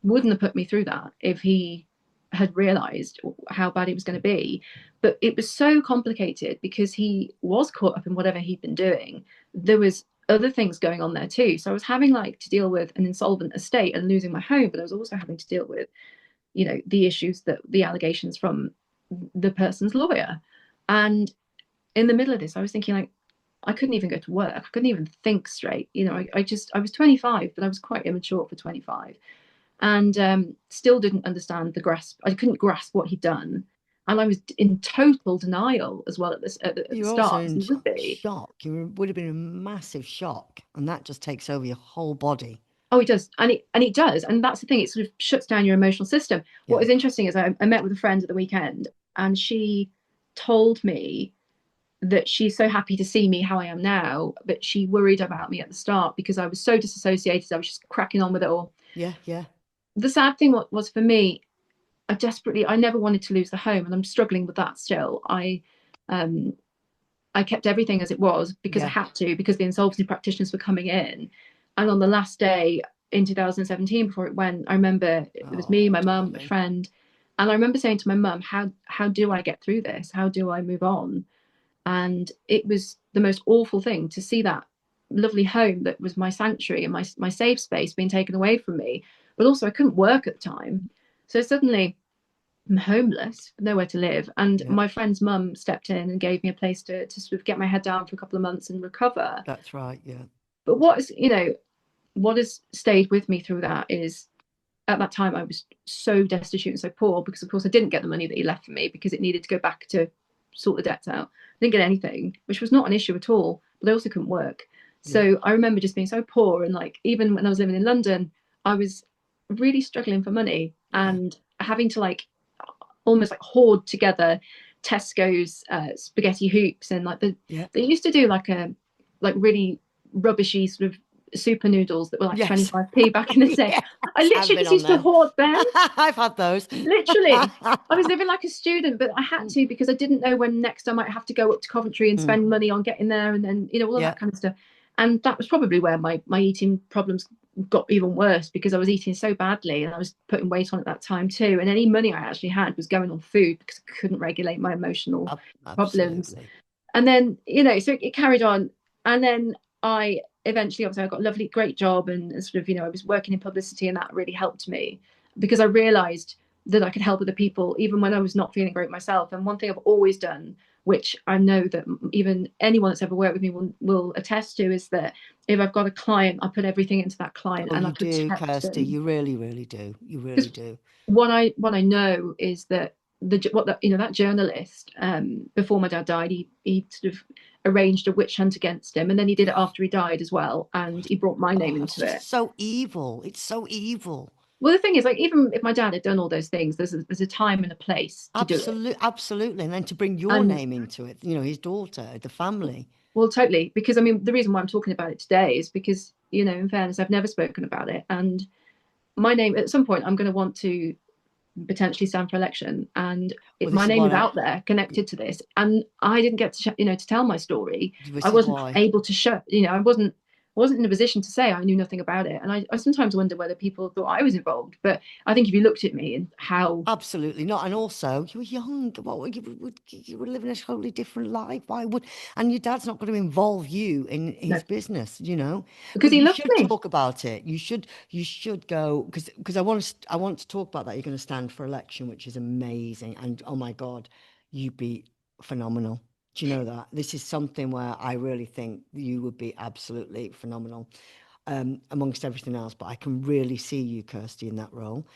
wouldn't have put me through that if he had realized how bad it was going to be. But it was so complicated because he was caught up in whatever he'd been doing. There was other things going on there too. So I was having like to deal with an insolvent estate and losing my home, but I was also having to deal with, the issues, that the allegations from the person's lawyer. And in the middle of this, I was thinking, like, I couldn't even go to work. I couldn't even think straight. I was 25, but I was quite immature for 25, and still didn't understand the grasp. I couldn't grasp what he'd done, and I was in total denial as well at the You're also start, as in you would be. shock. You would have been in a massive shock, and that just takes over your whole body. Oh, it does, and it does, and that's the thing. It sort of shuts down your emotional system. What Yeah. was interesting is I met with a friend at the weekend, and she told me that she's so happy to see me how I am now, but she worried about me at the start because I was so disassociated. I was just cracking on with it all. Yeah. Yeah. The sad thing was for me, I never wanted to lose the home, and I'm struggling with that still. Um, I kept everything as it was because I Yeah. had to, because the insolvency practitioners were coming in. And on the last day in 2017, before it went, I remember it was me, Oh, my mum, my darling. friend, and I remember saying to my mum, how do I get through this? How do I move on? And it was the most awful thing to see that lovely home that was my sanctuary and my safe space being taken away from me. But also, I couldn't work at the time. So suddenly, I'm homeless, nowhere to live. And Yeah. my friend's mum stepped in and gave me a place to sort of get my head down for a couple of months and recover. That's right. Yeah. But what has stayed with me through that is, at that time I was so destitute and so poor because of course I didn't get the money that he left for me because it needed to go back to sort the debts out. I didn't get anything, which was not an issue at all, but I also couldn't work. Yeah. So I remember just being so poor, and like even when I was living in London, I was really struggling for money Yeah. and having to like almost like hoard together Tesco's spaghetti hoops, and like Yeah. they used to do like really rubbishy sort of super noodles that were like Yes. 25p back in the day. Yes. I I've literally been just on used to them. hoard them. I've had those. Literally, I was living like a student, but I had to because I didn't know when next I might have to go up to Coventry and Mm. spend money on getting there, and then all of Yeah. that kind of stuff. And that was probably where my eating problems got even worse because I was eating so badly and I was putting weight on at that time too. And any money I actually had was going on food because I couldn't regulate my emotional problems. Absolutely. And then so it carried on, and then I eventually, obviously, I got a lovely, great job, and sort of I was working in publicity, and that really helped me because I realized that I could help other people even when I was not feeling great myself. And one thing I've always done, which I know that even anyone that's ever worked with me will attest to, is that if I've got a client, I put everything into that client Oh, and I you do, protect Kirstie. them. You really, really do. You really Because do. what I know is that that journalist, before my dad died, he sort of arranged a witch hunt against him, and then he did it after he died as well, and he brought my Oh, name it's into it. just so evil. It's so evil. Well, the thing is, like, even if my dad had done all those things, there's a time and a place to do it. Absolutely. And then to bring your And name into it, his daughter, the family. well, totally, because I mean, the reason why I'm talking about it today is because, in fairness, I've never spoken about it, and my name at some point I'm going to want to potentially stand for election, and Well, my this is name is why out there connected to this, and I didn't get to to tell my story. I this is wasn't why. able to show, I wasn't wasn't in a position to say I knew nothing about it. And I sometimes wonder whether people thought I was involved. But I think if you looked at me and how Absolutely not. And also, you were young. What you were living a totally different life. Why would? And your dad's not going to involve you in no, his business, you know. because But he you loved should me. talk about it. You should go because I want to talk about that. You're going to stand for election, which is amazing. And oh my God, you'd be phenomenal. Do you know that? This is something where I really think you would be absolutely phenomenal, amongst everything else. But I can really see you, Kirstie, in that role.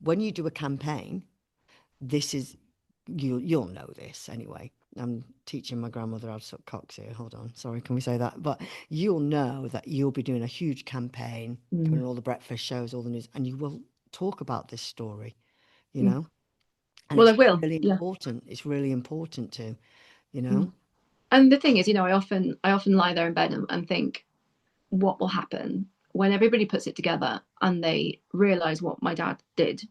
When you do a campaign, this is you'll know this anyway. I'm teaching my grandmother how to suck cocks here. Hold on, sorry, can we say that? But you'll know that you'll be doing a huge campaign, Mm, doing all the breakfast shows, all the news, and you will talk about this story, you mm. know. And Well, I it's will. really Yeah. important. It's really important to, you Mm. know. And the thing is, I often lie there in bed and think, what will happen when everybody puts it together and they realize what my dad did,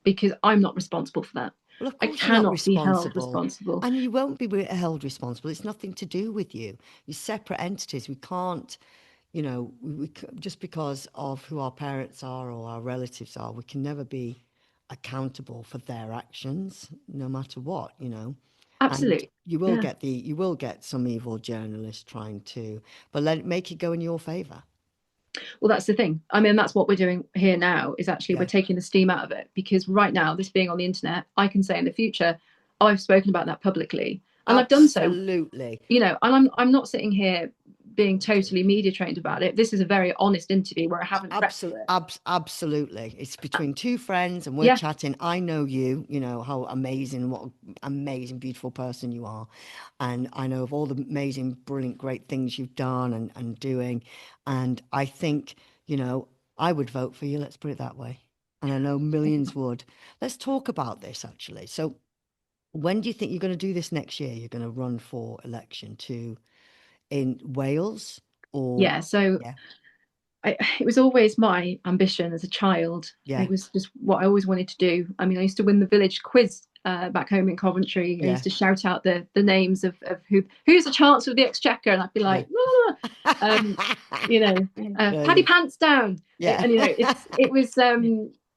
because I'm not responsible for that. Well, of I course you're not cannot be held responsible, responsible. and you won't be held responsible. It's nothing to do with you. You're separate entities. We can't, just because of who our parents are or our relatives are, we can never be accountable for their actions, no matter what, you know. And Absolutely. Yeah. you will get some evil journalist trying to, but make it go in your favor. Well, that's the thing. I mean, that's what we're doing here now, is actually we're Yeah, taking the steam out of it, because right now, this being on the internet, I can say in the future, oh, I've spoken about that publicly. And I've done so, absolutely. and I'm not sitting here being totally media trained about it. This is a very honest interview where I haven't prepped for it. Absolutely. It's between two friends and we're Yeah, chatting. I know you, you know, how amazing, what amazing, beautiful person you are. And I know of all the amazing, brilliant, great things you've done and doing. And I think, you know, I would vote for you. Let's put it that way. And I know millions would. Let's talk about this actually. So, when do you think you're going to do this next year? You're going to run for election to in Wales or, yeah. So yeah, it was always my ambition as a child. yeah, It was just what I always wanted to do. I mean, I used to win the village quiz back home in Coventry. I yeah. used to shout out the names of who's the Chancellor of the Exchequer, and I'd be Yeah. like, ah! um, you know, Yeah, Paddy you, Pants down. yeah, And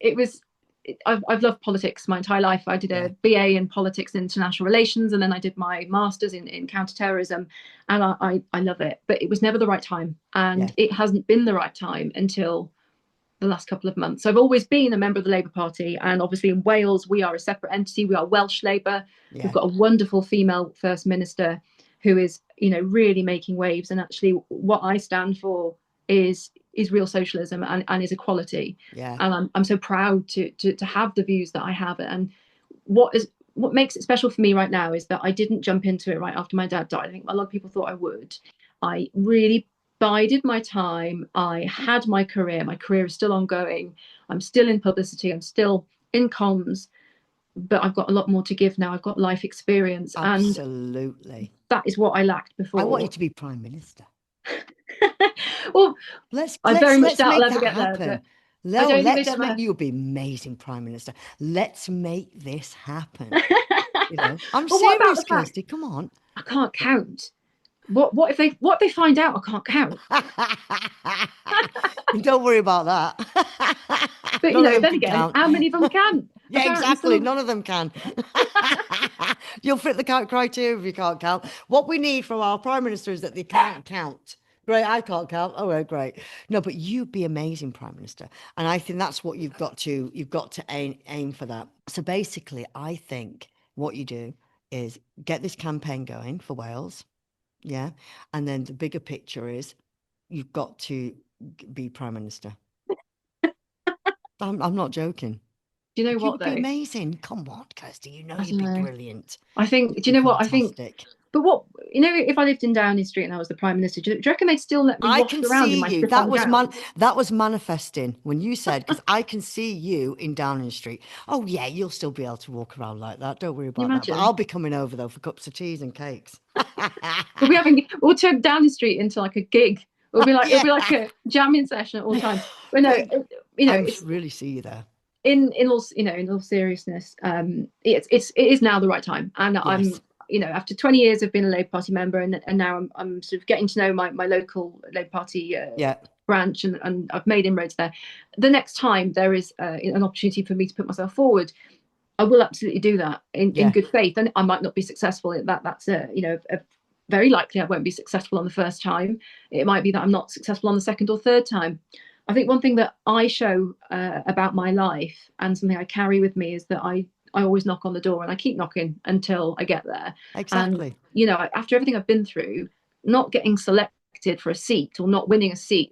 it was I've loved politics my entire life. I did a yeah, BA in politics and international relations, and then I did my master's in counterterrorism, and I love it. But it was never the right time, yeah, and it hasn't been the right time until the last couple of months. So I've always been a member of the Labour Party, and obviously in Wales we are a separate entity. We are Welsh Labour. We've yeah, got a wonderful female First Minister who is, really making waves. And actually, what I stand for is real socialism and is equality. yeah. And I'm so proud to have the views that I have. And what makes it special for me right now is that I didn't jump into it right after my dad died. I think a lot of people thought I would. I really bided my time. I had my career. My career is still ongoing. I'm still in publicity. I'm still in comms, but I've got a lot more to give now. I've got life experience, and Absolutely. that is what I lacked I want you before. to be prime minister. Well, Let's I very let's much let's doubt I'll make ever that get there, but happen. I No, don't think they'd let's make ever. you'll be amazing prime minister. Let's make this happen. You know, I'm Well, what about the serious, fact Kirsty. Come on. I can't count? What if they find out I can't count? Don't worry about that. But None of them then can again, count. how many of them can? Yeah, Apparently, some exactly. of them. None of them can. You'll fit the criteria if you can't count. What we need from our prime minister is that they can't count. Great, I can't count. Oh, well, great. No, but you'd be amazing prime minister, and I think that's what you've got to aim for that. So basically, I think what you do is get this campaign going for Wales, yeah, and then the bigger picture is you've got to be prime minister. I'm not joking. Do you know You what would be though? amazing. Come on, Kirsty. You know I don't you'd be know. brilliant. I think. You'd Do be you know what I think? fantastic. But if I lived in Downing Street and I was the prime minister, do you reckon they'd still let me I waft can around in see my you. slip-on gown? That was manifesting when you said, because I can see you in Downing Street. Oh yeah, you'll still be able to walk around like that. Don't worry Can you about that. But imagine? I'll be coming over though for cups of teas and cakes. We'll turn Downing Street into like a gig. It'll Yeah. be like a jamming session at all times. But no, But it's really see you there. in all seriousness. It is now the right time, and Yes. after 20 years of being a Labour Party member, and now I'm sort of getting to know my local Labour Party Yeah, branch, and I've made inroads there. The next time there is an opportunity for me to put myself forward, I will absolutely do that in yeah, good faith. And I might not be successful at that. That's very likely I won't be successful on the first time. It might be that I'm not successful on the second or third time. I think one thing that I show about my life, and something I carry with me, is that I always knock on the door, and I keep knocking until I get there. And exactly. after everything I've been through, not getting selected for a seat or not winning a seat,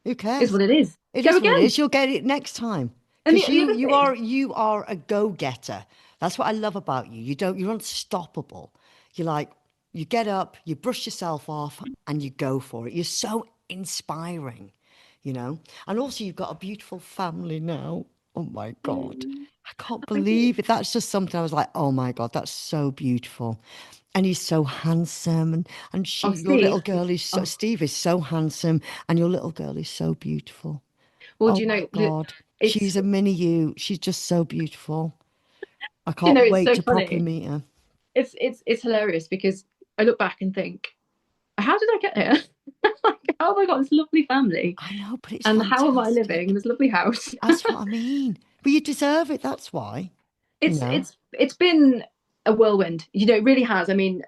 Who is cares? what it is. It Go is what it again. is. You'll get it next time And because the you other you thing, are you are a go-getter. That's what I love about you. You're unstoppable. You're like you get up, you brush yourself off, and you go for it. You're so inspiring, you know. And also, you've got a beautiful family now. Oh my God. I can't thank you. believe it. That's just something I was like, oh my God, that's so beautiful. And he's so handsome. And Oh, your little Steve. girl is so, Oh, Steve is so handsome. And your little girl is so beautiful. well, Oh do you my know, God. it's She's a mini you. She's just so beautiful. I can't it's wait so to properly funny. meet her. It's hilarious because I look back and think, how did I get here? Like, how have I got this lovely family? I know, but it's And how am I living in fantastic. this lovely house? That's what I mean. But you deserve it. That's why, you it's know. it's it's been a whirlwind. It really has. I mean,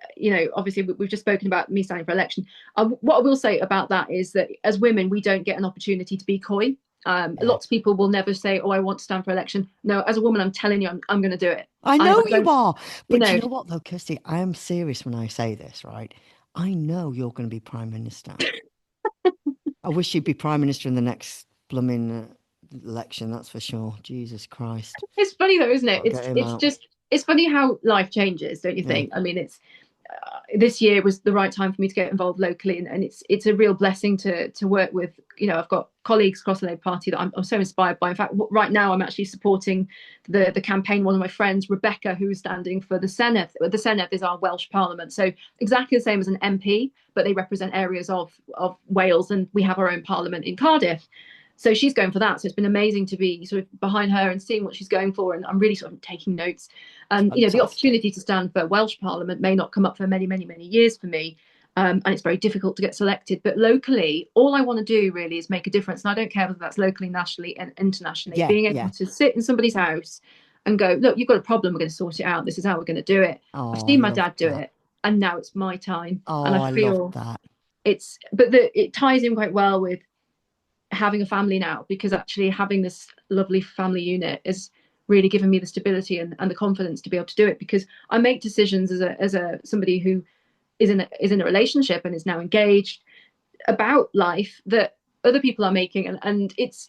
obviously we've just spoken about me standing for election. What I will say about that is that as women, we don't get an opportunity to be coy. Yeah. Lots of people will never say, "Oh, I want to stand for election." No, as a woman, I'm telling you, I'm going to do it. I I know you don't, are. you But know, you know what, though, Kirstie? I am serious when I say this, right? I know you're going to be Prime Minister. I wish you'd be Prime Minister in the next blooming election, that's for sure. Jesus Christ. it's funny though, isn't it? Got to get It's him it's out. just it's funny how life changes, don't you Yeah. think? I mean, it's this year was the right time for me to get involved locally, and it's a real blessing to work with. I've got colleagues across the Labour Party that I'm so inspired by. In fact, right now I'm actually supporting the campaign. One of my friends, Rebecca, who is standing for the Senedd. The Senedd is our Welsh Parliament, so exactly the same as an MP, but they represent areas of Wales, and we have our own Parliament in Cardiff. So she's going for that. So it's been amazing to be sort of behind her and seeing what she's going for. And I'm really sort of taking notes. And the Fantastic. opportunity to stand for Welsh Parliament may not come up for many, many, many years for me. And it's very difficult to get selected. But locally, all I want to do really is make a difference. And I don't care whether that's locally, nationally, and internationally. Yeah, Being able yeah. to sit in somebody's house and go, look, you've got a problem. We're going to sort it out. This is how we're going to do it. I've Oh, I seen my love dad do that. it, and now it's my time. And Oh, I I love feel that. it ties in quite well with having a family now, because actually having this lovely family unit is really given me the stability and the confidence to be able to do it, because I make decisions as a somebody who is in a relationship and is now engaged about life that other people are making, and it's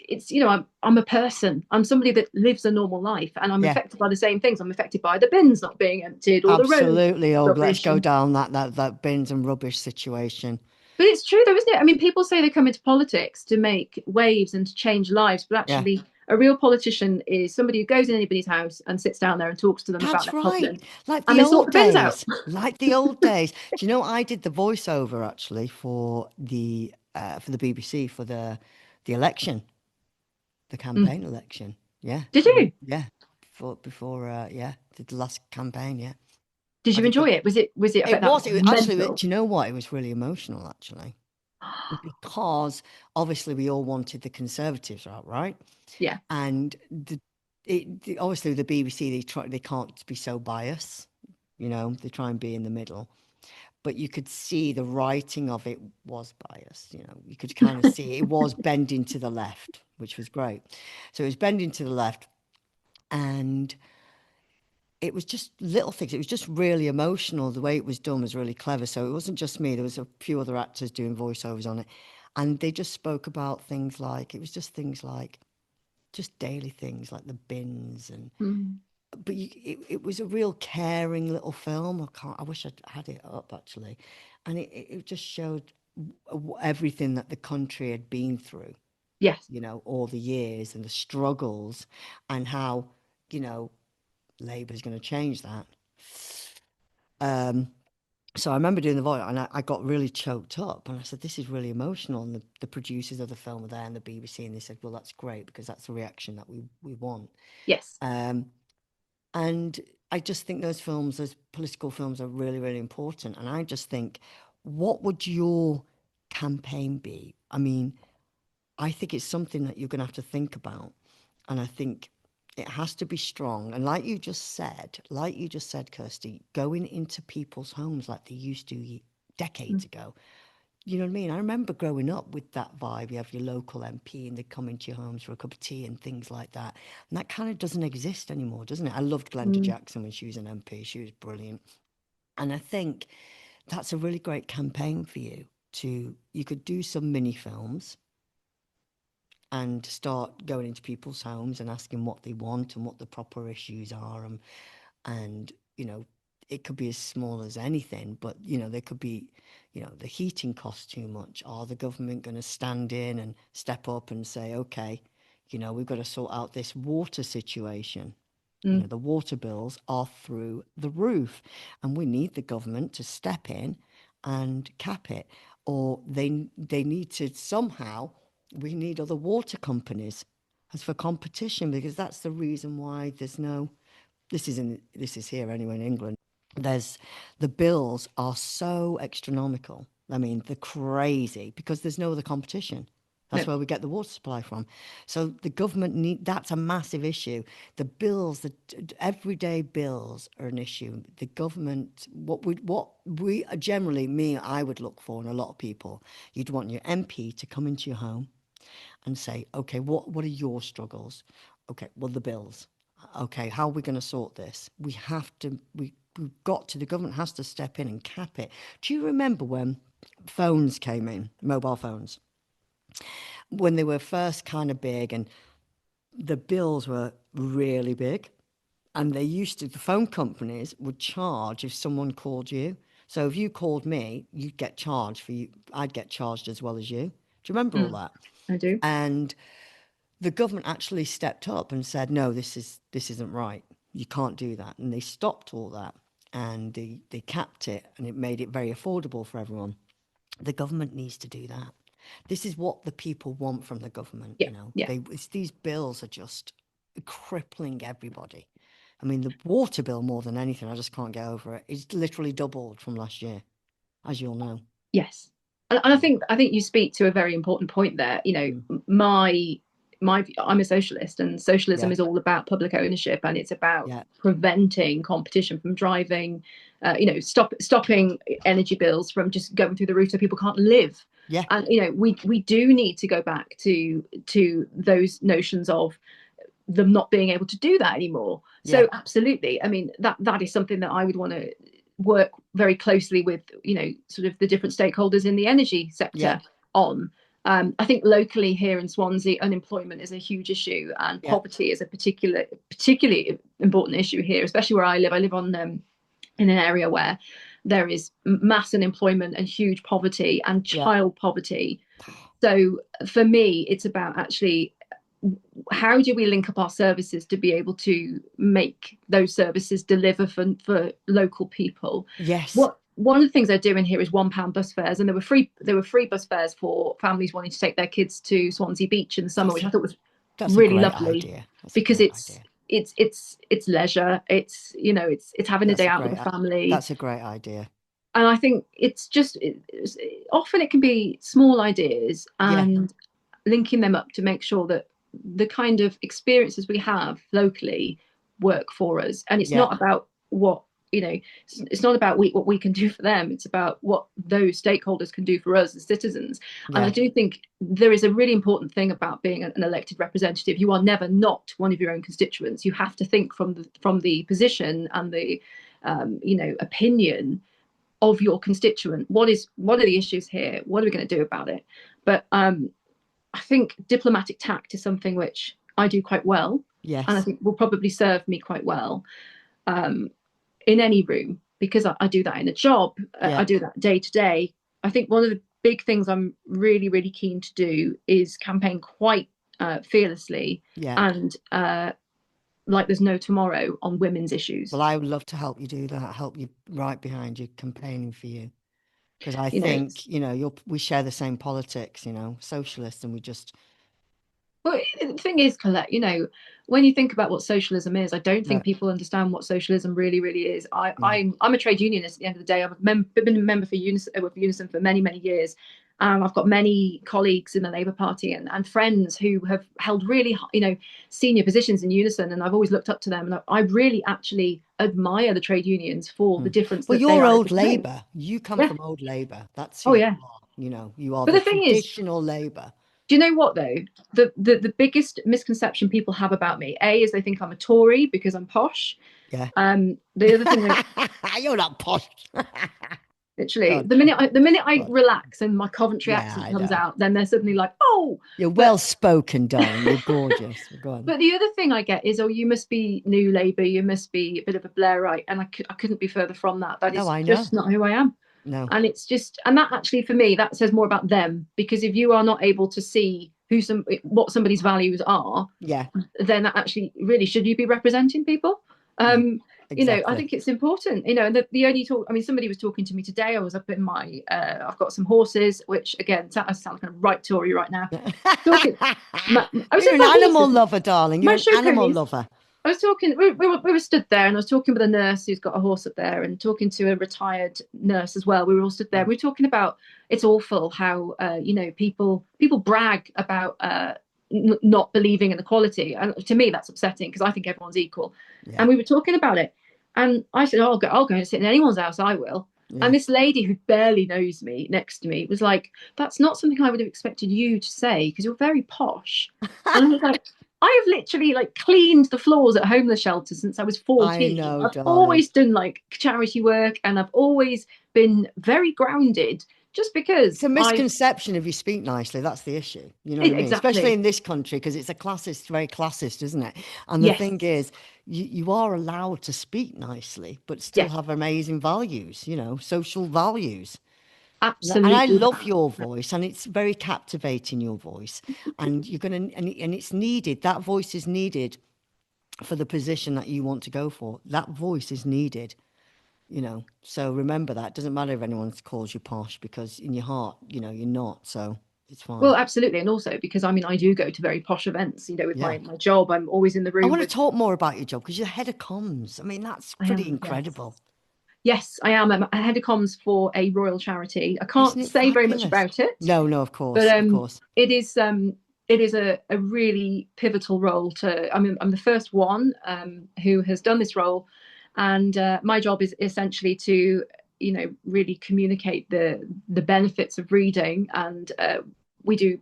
I'm a person. I'm somebody that lives a normal life, and I'm Yeah, affected by the same things. I'm affected by the bins not being emptied or the road absolutely. Oh, let's rubbish. go And down that bins and rubbish situation. but it's true though, isn't it? I mean, people say they come into politics to make waves and to change lives, but Yeah, actually, a real politician is somebody who goes in anybody's house and sits down there and talks to them about that's their right. problems, Like and the they sort old the bins out. days. Like the old days. Do you know I did the voiceover actually for the BBC for the election, the Mm. campaign election. Yeah, Did you? yeah. Before yeah, did the last campaign. Yeah, Did I you did enjoy the. it? Was it? I bet It that was was. Actually. mental. Do you know what? It was really emotional actually because obviously we all wanted the Conservatives out, right? Yeah. And obviously the BBC they can't be so biased, they try and be in the middle, but you could see the writing of it was biased. You could kind of see it was bending to the left, which was great. So it was bending to the left, and it was just little things. It was just really emotional. The way it was done was really clever. So it wasn't just me. There was a few other actors doing voiceovers on it, and they just spoke about things like it was just things like just daily things like the bins and Mm. but it was a real caring little film. I wish I'd had it up actually, and it just showed everything that the country had been through, Yes. all the years and the struggles, and how you know Labour's going to change that. Um, so I remember doing the voice, and I got really choked up, and I said, "This is really emotional." And the producers of the film were there, and the BBC, and they said, "Well, that's great because that's the reaction that we want." Yes. Um, and I just think those films, those political films, are really, really important. And I just think, what would your campaign be? I mean, I think it's something that you're going to have to think about. And I think it has to be strong. And like you just said, Kirstie, going into people's homes like they used to decades ago. You know what I mean? I remember growing up with that vibe. You have your local MP and they come into your homes for a cup of tea and things like that. And that kind of doesn't exist anymore, doesn't it? I loved Glenda Mm, Jackson when she was an MP. She was brilliant. And I think that's a really great campaign for you you could do some mini films and start going into people's homes and asking what they want and what the proper issues are. And it could be as small as anything, but there could be, the heating costs too much. Are the government going to stand in and step up and say, okay, we've got to sort out this water situation? mm, The water bills are through the roof, and we need the government to step in and cap it. Or they need to somehow, we need other water companies as for competition, because that's the reason why there's no, this is here anyway in England. There's the bills are so astronomical. I mean, they're crazy because there's no other competition. That's no. where we get the water supply from. So the government that's a massive issue. The bills, the everyday bills are an issue. The government, what we generally, I would look for, and a lot of people, you'd want your MP to come into your home and say, okay, what are your struggles? Okay, well, the bills. Okay, how are we going to sort this? The government has to step in and cap it. Do you remember when phones came in, mobile phones, when they were first kind of big and the bills were really big? And the phone companies would charge if someone called you. So if you called me, you'd get charged for you. I'd get charged as well as you. Do you remember all Mm, that? I do. And the government actually stepped up and said, no, this isn't right. You can't do that. And they stopped all that and they capped it and it made it very affordable for everyone. The government needs to do that. This is what the people want from the government, Yeah, yeah. These bills are just crippling everybody. I mean, the water bill more than anything, I just can't get over it. It's literally doubled from last year, as you'll know. Yes, and I think you speak to a very important point there. Mm. My I'm a socialist, and socialism Yeah, is all about public ownership, and it's about yeah, preventing competition from driving, stopping energy bills from just going through the roof so people can't live. yeah, And we do need to go back to those notions of them not being able to do that anymore. yeah, So absolutely, I mean that is something that I would want to work very closely with, sort of the different stakeholders in the energy yeah, sector on. I think locally here in Swansea, unemployment is a huge issue, and yeah, poverty is a particularly important issue here, especially where I live. I live on in an area where there is mass unemployment and huge poverty and yeah, child poverty. So for me, it's about actually how do we link up our services to be able to make those services deliver for local people. yes, What one of the things they're doing here is £1 bus fares, and there were free bus fares for families wanting to take their kids to Swansea Beach in the summer, that's which a I thought was that's a really great lovely, idea. That's a because great it's idea. it's it's it's leisure, it's having a That's day a out with great the family. that's a great idea. And I think often it can be small ideas Yeah, and linking them up to make sure that the kind of experiences we have locally work for us. And it's yeah, not about it's not about what we can do for them. It's about what those stakeholders can do for us as citizens. And I yeah, do think there is a really important thing about being an elected representative. You are never not one of your own constituents. You have to think from the position and the opinion of your constituent. What are the issues here? What are we going to do about it? But I think diplomatic tact is something which I do quite well, and I yes, think will probably serve me quite well um, in any room, because I do that in a job. I yeah, do that day to day. I think one of the big things I'm really, really keen to do is campaign quite fearlessly yeah. and like there's no tomorrow on women's Well, issues. I would love to help you do that, help you right behind you, campaigning for you. Because I You know, think, we share the same politics, socialists, and we just, But the thing is, Collette, when you think about what socialism is, I don't think No. people understand what socialism really, really is. Yeah. I'm a trade unionist at the end of the day. Been a member for Unison for many, many years. I've got many colleagues in the Labour Party and friends who have held really, senior positions in Unison, and I've always looked up to them. And I really actually admire the trade unions for the difference Well, that they you're are able old to make. Labour. You come Yeah. from old Labour. That's who Oh, you yeah. are. You are But the the thing is, traditional Labour. do you know what though? The biggest misconception people have about me, A, is they think I'm a Tory because I'm posh. Yeah. The other thing they You're not posh. literally God, the minute I God. relax and my Coventry Yeah, accent I comes know. out, then they're suddenly like, oh. You're But well spoken, darling. You're gorgeous. Go on. but the other thing I get is, oh, you must be New Labour, you must be a bit of a Blairite, and I couldn't be further from that. That No, is I know. just not who I am. No. And it's just, and that actually for me, that says more about them, because if you are not able to see what somebody's values are, Yeah. then that actually really should you be representing people. Yeah. I Exactly. think it's important, and the only talk, I mean, somebody was talking to me today. I was up in I've got some horses, which again, I sound kind of right Tory right now. Talking, I was You're in an my animal horses, lover, darling. You're my an show animal ponies. lover. I was talking, we were stood there, and I was talking with a nurse who's got a horse up there, and talking to a retired nurse as well. We were all stood there. We were talking about, it's awful how, people brag about not believing in equality. And to me, that's upsetting because I think everyone's equal. Yeah. And we were talking about it. And I said, oh, I'll go and sit in anyone's house, I will. Yeah. And this lady who barely knows me next to me was like, that's not something I would have expected you to say because you're very posh. And I was like, I have literally like cleaned the floors at homeless shelters since I was I 14. know, I've darling. always done like charity work, and I've always been very grounded just It's because a I've misconception if you speak nicely. That's the issue. You know what I mean? Especially exactly. in this country, because it's a classist, very classist, isn't it? And the Yes. thing is, you are allowed to speak nicely, but still Yes. have amazing values, social values. And I Absolutely. love your voice, and it's very captivating, your voice. And you're going to, and it's needed. That voice is needed for the position that you want to go for. That voice is needed. So remember that. It doesn't matter if anyone calls you posh, because in your heart, you're not. So it's fine. Well, absolutely. And also because I mean, I do go to very posh events, with Yeah. my job. I'm always in the I room want to with, talk more about your job, because you're head of comms. I mean, that's I pretty am, yes. incredible. Yes, I am. I'm a head of comms for a royal charity. I Isn't can't it say very much fabulous? about it, No, no, of but course, of course. it is a really pivotal role I'm the first one who has done this role, and my job is essentially to really communicate the benefits of reading, and we do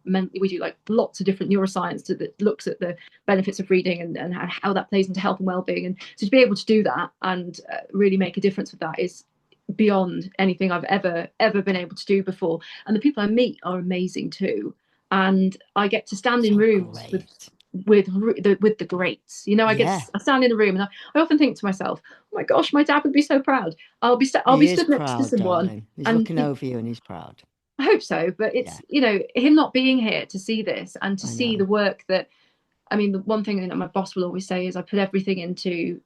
like lots of different neuroscience that looks at the benefits of reading, and how that plays into health and well-being, and so to be able to do that and really make a difference with that is beyond anything I've ever been able to do before. And the people I meet are amazing too, and I get to stand in So rooms with great. with the greats. Yeah, I stand in a room, and I often think to myself, oh my gosh, my dad would be so proud. I'll be he is stood next to proud, someone, darling. He's and looking over you and he's proud. I hope so. But Yeah, it's him not being here to see this and to I see the know. work that, I mean, the one thing that my boss will always say is I put everything into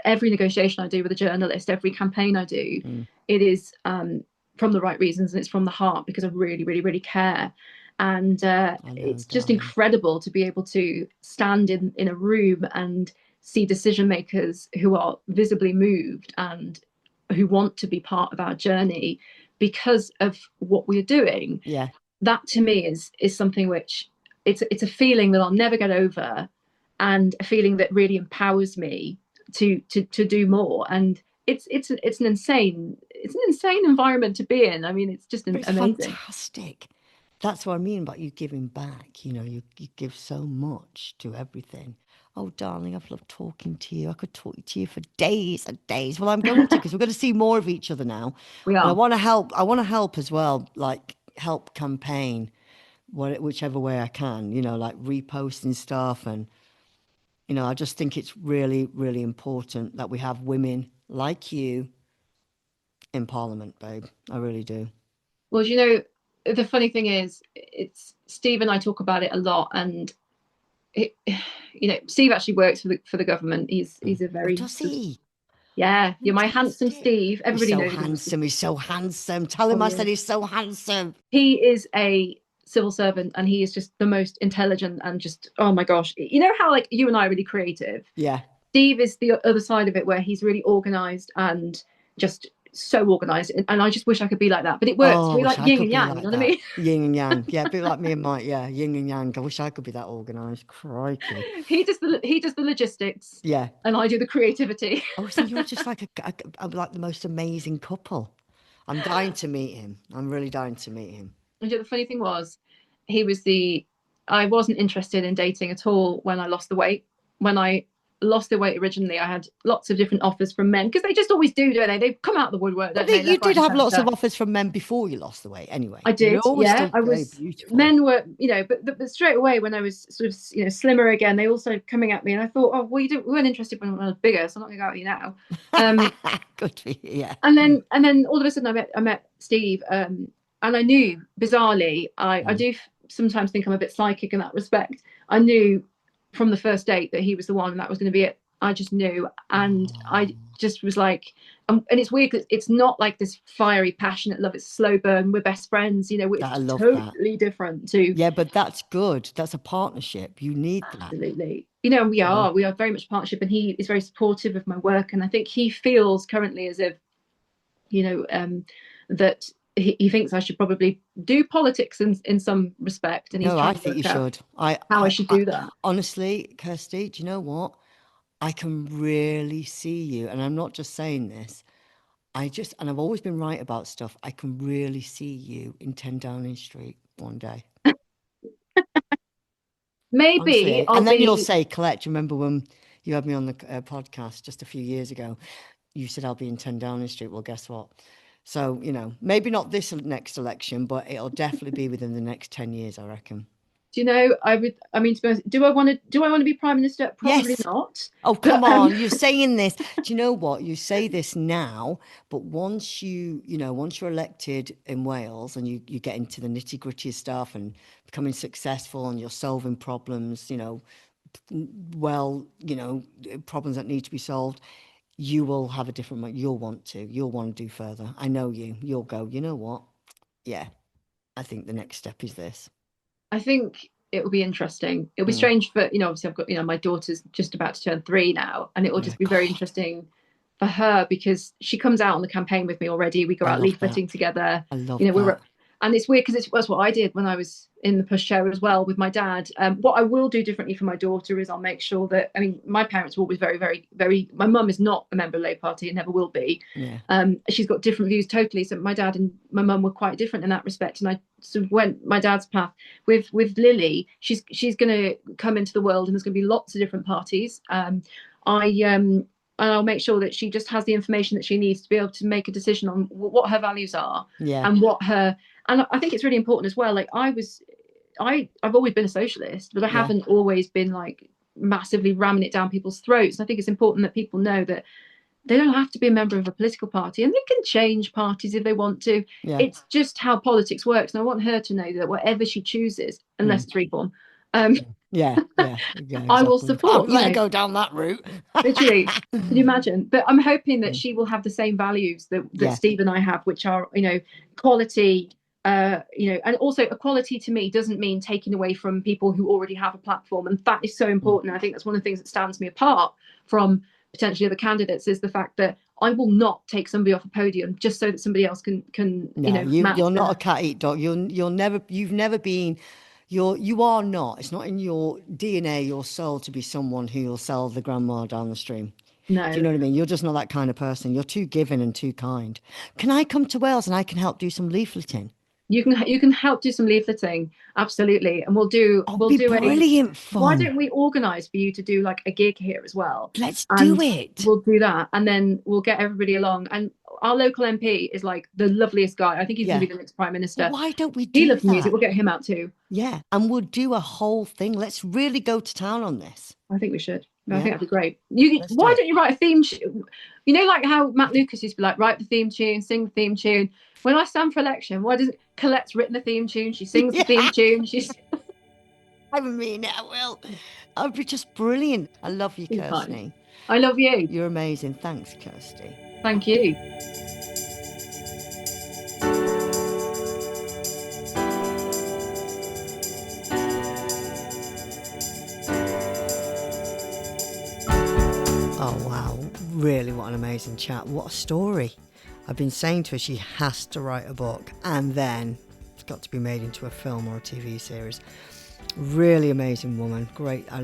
every negotiation I do with a journalist, every campaign I do. Mm, It is from the right reasons, and it's from the heart because I really, really, really care. And I know, it's just darling. incredible to be able to stand in a room and see decision makers who are visibly moved and who want to be part of our journey because of what we're doing. Yeah. That to me is something which it's a feeling that I'll never get over, and a feeling that really empowers me to do more. And it's an insane environment to be in. I mean, it's just But it's amazing. fantastic. That's what I mean about you giving back. You give so much to everything. Oh, darling, I've loved talking to you. I could talk to you for days and days. Well, I'm going to, because we're going to see more of each other now. We And I are. want to help. I want to help as well, like help campaign, whichever way I can, like reposting stuff. And, I just think it's really, really important that we have women like you in Parliament, babe. I really do. Well, the funny thing is, it's Steve and I talk about it a lot, and it, Steve actually works for the government. He's a Oh, very does he? yeah. You're my handsome Fantastic. Steve. He's Everybody so knows him. handsome. He's so handsome. Tell Oh him I yeah. said he's so handsome. He is a civil servant, and he is just the most intelligent and just, oh my gosh, you know how like you and I are really creative. Yeah. Steve is the other side of it, where he's really organized and just so organized, and I just wish I could be like that, but it works. Oh, I We're wish like I yin could and be yang, you know like what I that. mean? Yin and yang. Yeah, a bit like me and Mike. Yeah, yin and yang. I wish I could be that organised. Crikey. He does the logistics, Yeah. and I do the creativity. Oh, so you're just like like the most amazing couple. I'm dying to meet him. I'm really dying to meet him. And the funny thing was, he was the I wasn't interested in dating at all when I lost the weight. When I lost the weight originally, I had lots of different offers from men, because they just always do, don't they? They come out of the woodwork, But don't they? you Left, right, did and have lots of centre. offers from men before you lost the weight anyway. I You're did, always yeah. still I very was beautiful. Men were, but straight away when I was sort of, slimmer again, they all started coming at me, and I thought, oh, well, we weren't interested when I was bigger, so I'm not going to go out with you now. Good for you, yeah. And then all of a sudden, I met Steve, and I knew, bizarrely, I Mm. do sometimes think I'm a bit psychic in that respect. I knew from the first date that he was the one, and that was going to be it. I just knew, and I Oh, just was like, and it's weird because it's not like this fiery, passionate love. It's a slow burn. We're best friends, I it's love that. totally different to. Yeah, but that's good. That's a partnership. You need that, Absolutely. We you know? are very much partnership, and he is very supportive of my work. And I think he feels currently as if, you know, that he thinks I should probably do politics in some respect, and he's No, I trying to think you work out should. how I should do that. Honestly, Kirstie, do you know what? I can really see you, and I'm not just saying this. And I've always been right about stuff. I can really see you in 10 Downing Street one day. Maybe Honestly. I'll And then you'll be. say, Collette, do you remember when you had me on the podcast just a few years ago? You said I'll be in 10 Downing Street. Well, guess what? So, maybe not this next election, but it'll definitely be within the next 10 years, I reckon. Do you know? I would. I mean, to be honest, do I want to? Do I want to be prime minister? Probably Yes. not. Oh, But come on. You're saying this. Do you know what? You say this now, but once you're elected in Wales and you get into the nitty gritty of stuff and becoming successful and you're solving problems, well, problems that need to be solved, you will have a different mind. You'll want to do further. I know you. You'll go, you know what? Yeah, I think the next step is this. I think it will be interesting. It'll be Mm. strange for, obviously I've got, my daughter's just about to turn 3 now, and it will Yeah, just be very God, interesting for her, because she comes out on the campaign with me already. We go I out love that. leafleting together. I love We're, that. and it's weird because that's what I did when I was in the push chair as well with my dad. What I will do differently for my daughter is I'll make sure that, I mean, my parents were always very, very, very, my mum is not a member of the Labour Party and never will be. Yeah. She's got different views totally. So my dad and my mum were quite different in that respect. And I sort of went my dad's path with Lily. She's going to come into the world, and there's going to be lots of different parties. And I'll make sure that she just has the information that she needs to be able to make a decision on what her values are, Yeah. and and I think it's really important as well. Like I've always been a socialist, but I Yeah. haven't always been like massively ramming it down people's throats. And I think it's important that people know that they don't have to be a member of a political party, and they can change parties if they want to. Yeah. It's just how politics works. And I want her to know that whatever she chooses, unless Mm. it's reform, um, Yeah. Yeah. Yeah. I will Exactly. You can't support, let her go down that route. literally. Can you imagine? But I'm hoping that Mm. she will have the same values that Yeah. Steve and I have, which are, quality, and also equality to me doesn't mean taking away from people who already have a platform. And that is so Mm. important. I think that's one of the things that stands me apart from potentially other candidates, is the fact that I will not take somebody off a podium just so that somebody else can No, match you're not their. a cat eat dog. You've never been. You are not. It's not in your DNA, your soul, to be someone who will sell the grandma down the stream. Do you No. know what I mean? You're just not that kind of person. You're too giving and too kind. Can I come to Wales and I can help do some leafleting? You can help do some leafleting, absolutely, and we'll do Oh, we'll be do a. brilliant Why fun. don't we organise for you to do like a gig here as well, Let's do and it. we'll do that, and then we'll get everybody along. And our local MP is like the loveliest guy. I think he's going Yeah. to be the next prime Well, minister. why don't we He do loves music. that? We'll get him out too. Yeah. And we'll do a whole thing. Let's really go to town on this. I think we should. I think Yeah. that'd be great. You, Let's do why it. don't you write a theme? Like how Matt Lucas used to be like, write the theme tune, sing the theme tune. When I stand for election, why does Colette's written the theme tune? She sings the theme Yeah. tune. She's I mean it. I will. That would be just brilliant. I love you, too kind. Kirstie. I love you. You're amazing. Thanks, Kirstie. Thank you. really, what an amazing chat. What a story. I've been saying to her she has to write a book and then it's got to be made into a film or a TV series. Really amazing woman. Great. I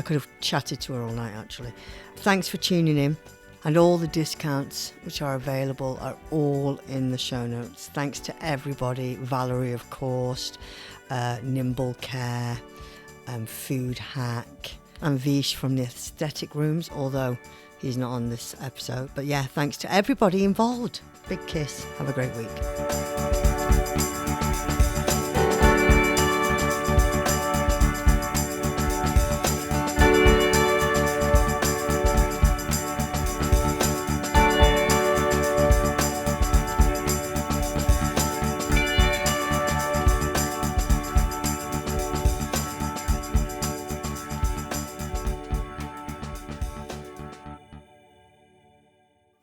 could have chatted to her all night, actually. Thanks for tuning in. And all the discounts which are available are all in the show notes. Thanks to everybody. Valerie, of course, Nimble Care, Food Hack, and Vish from the Aesthetic Rooms, although he's not on this episode. But yeah, thanks to everybody involved. Big kiss. Have a great week.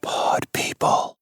Pod people.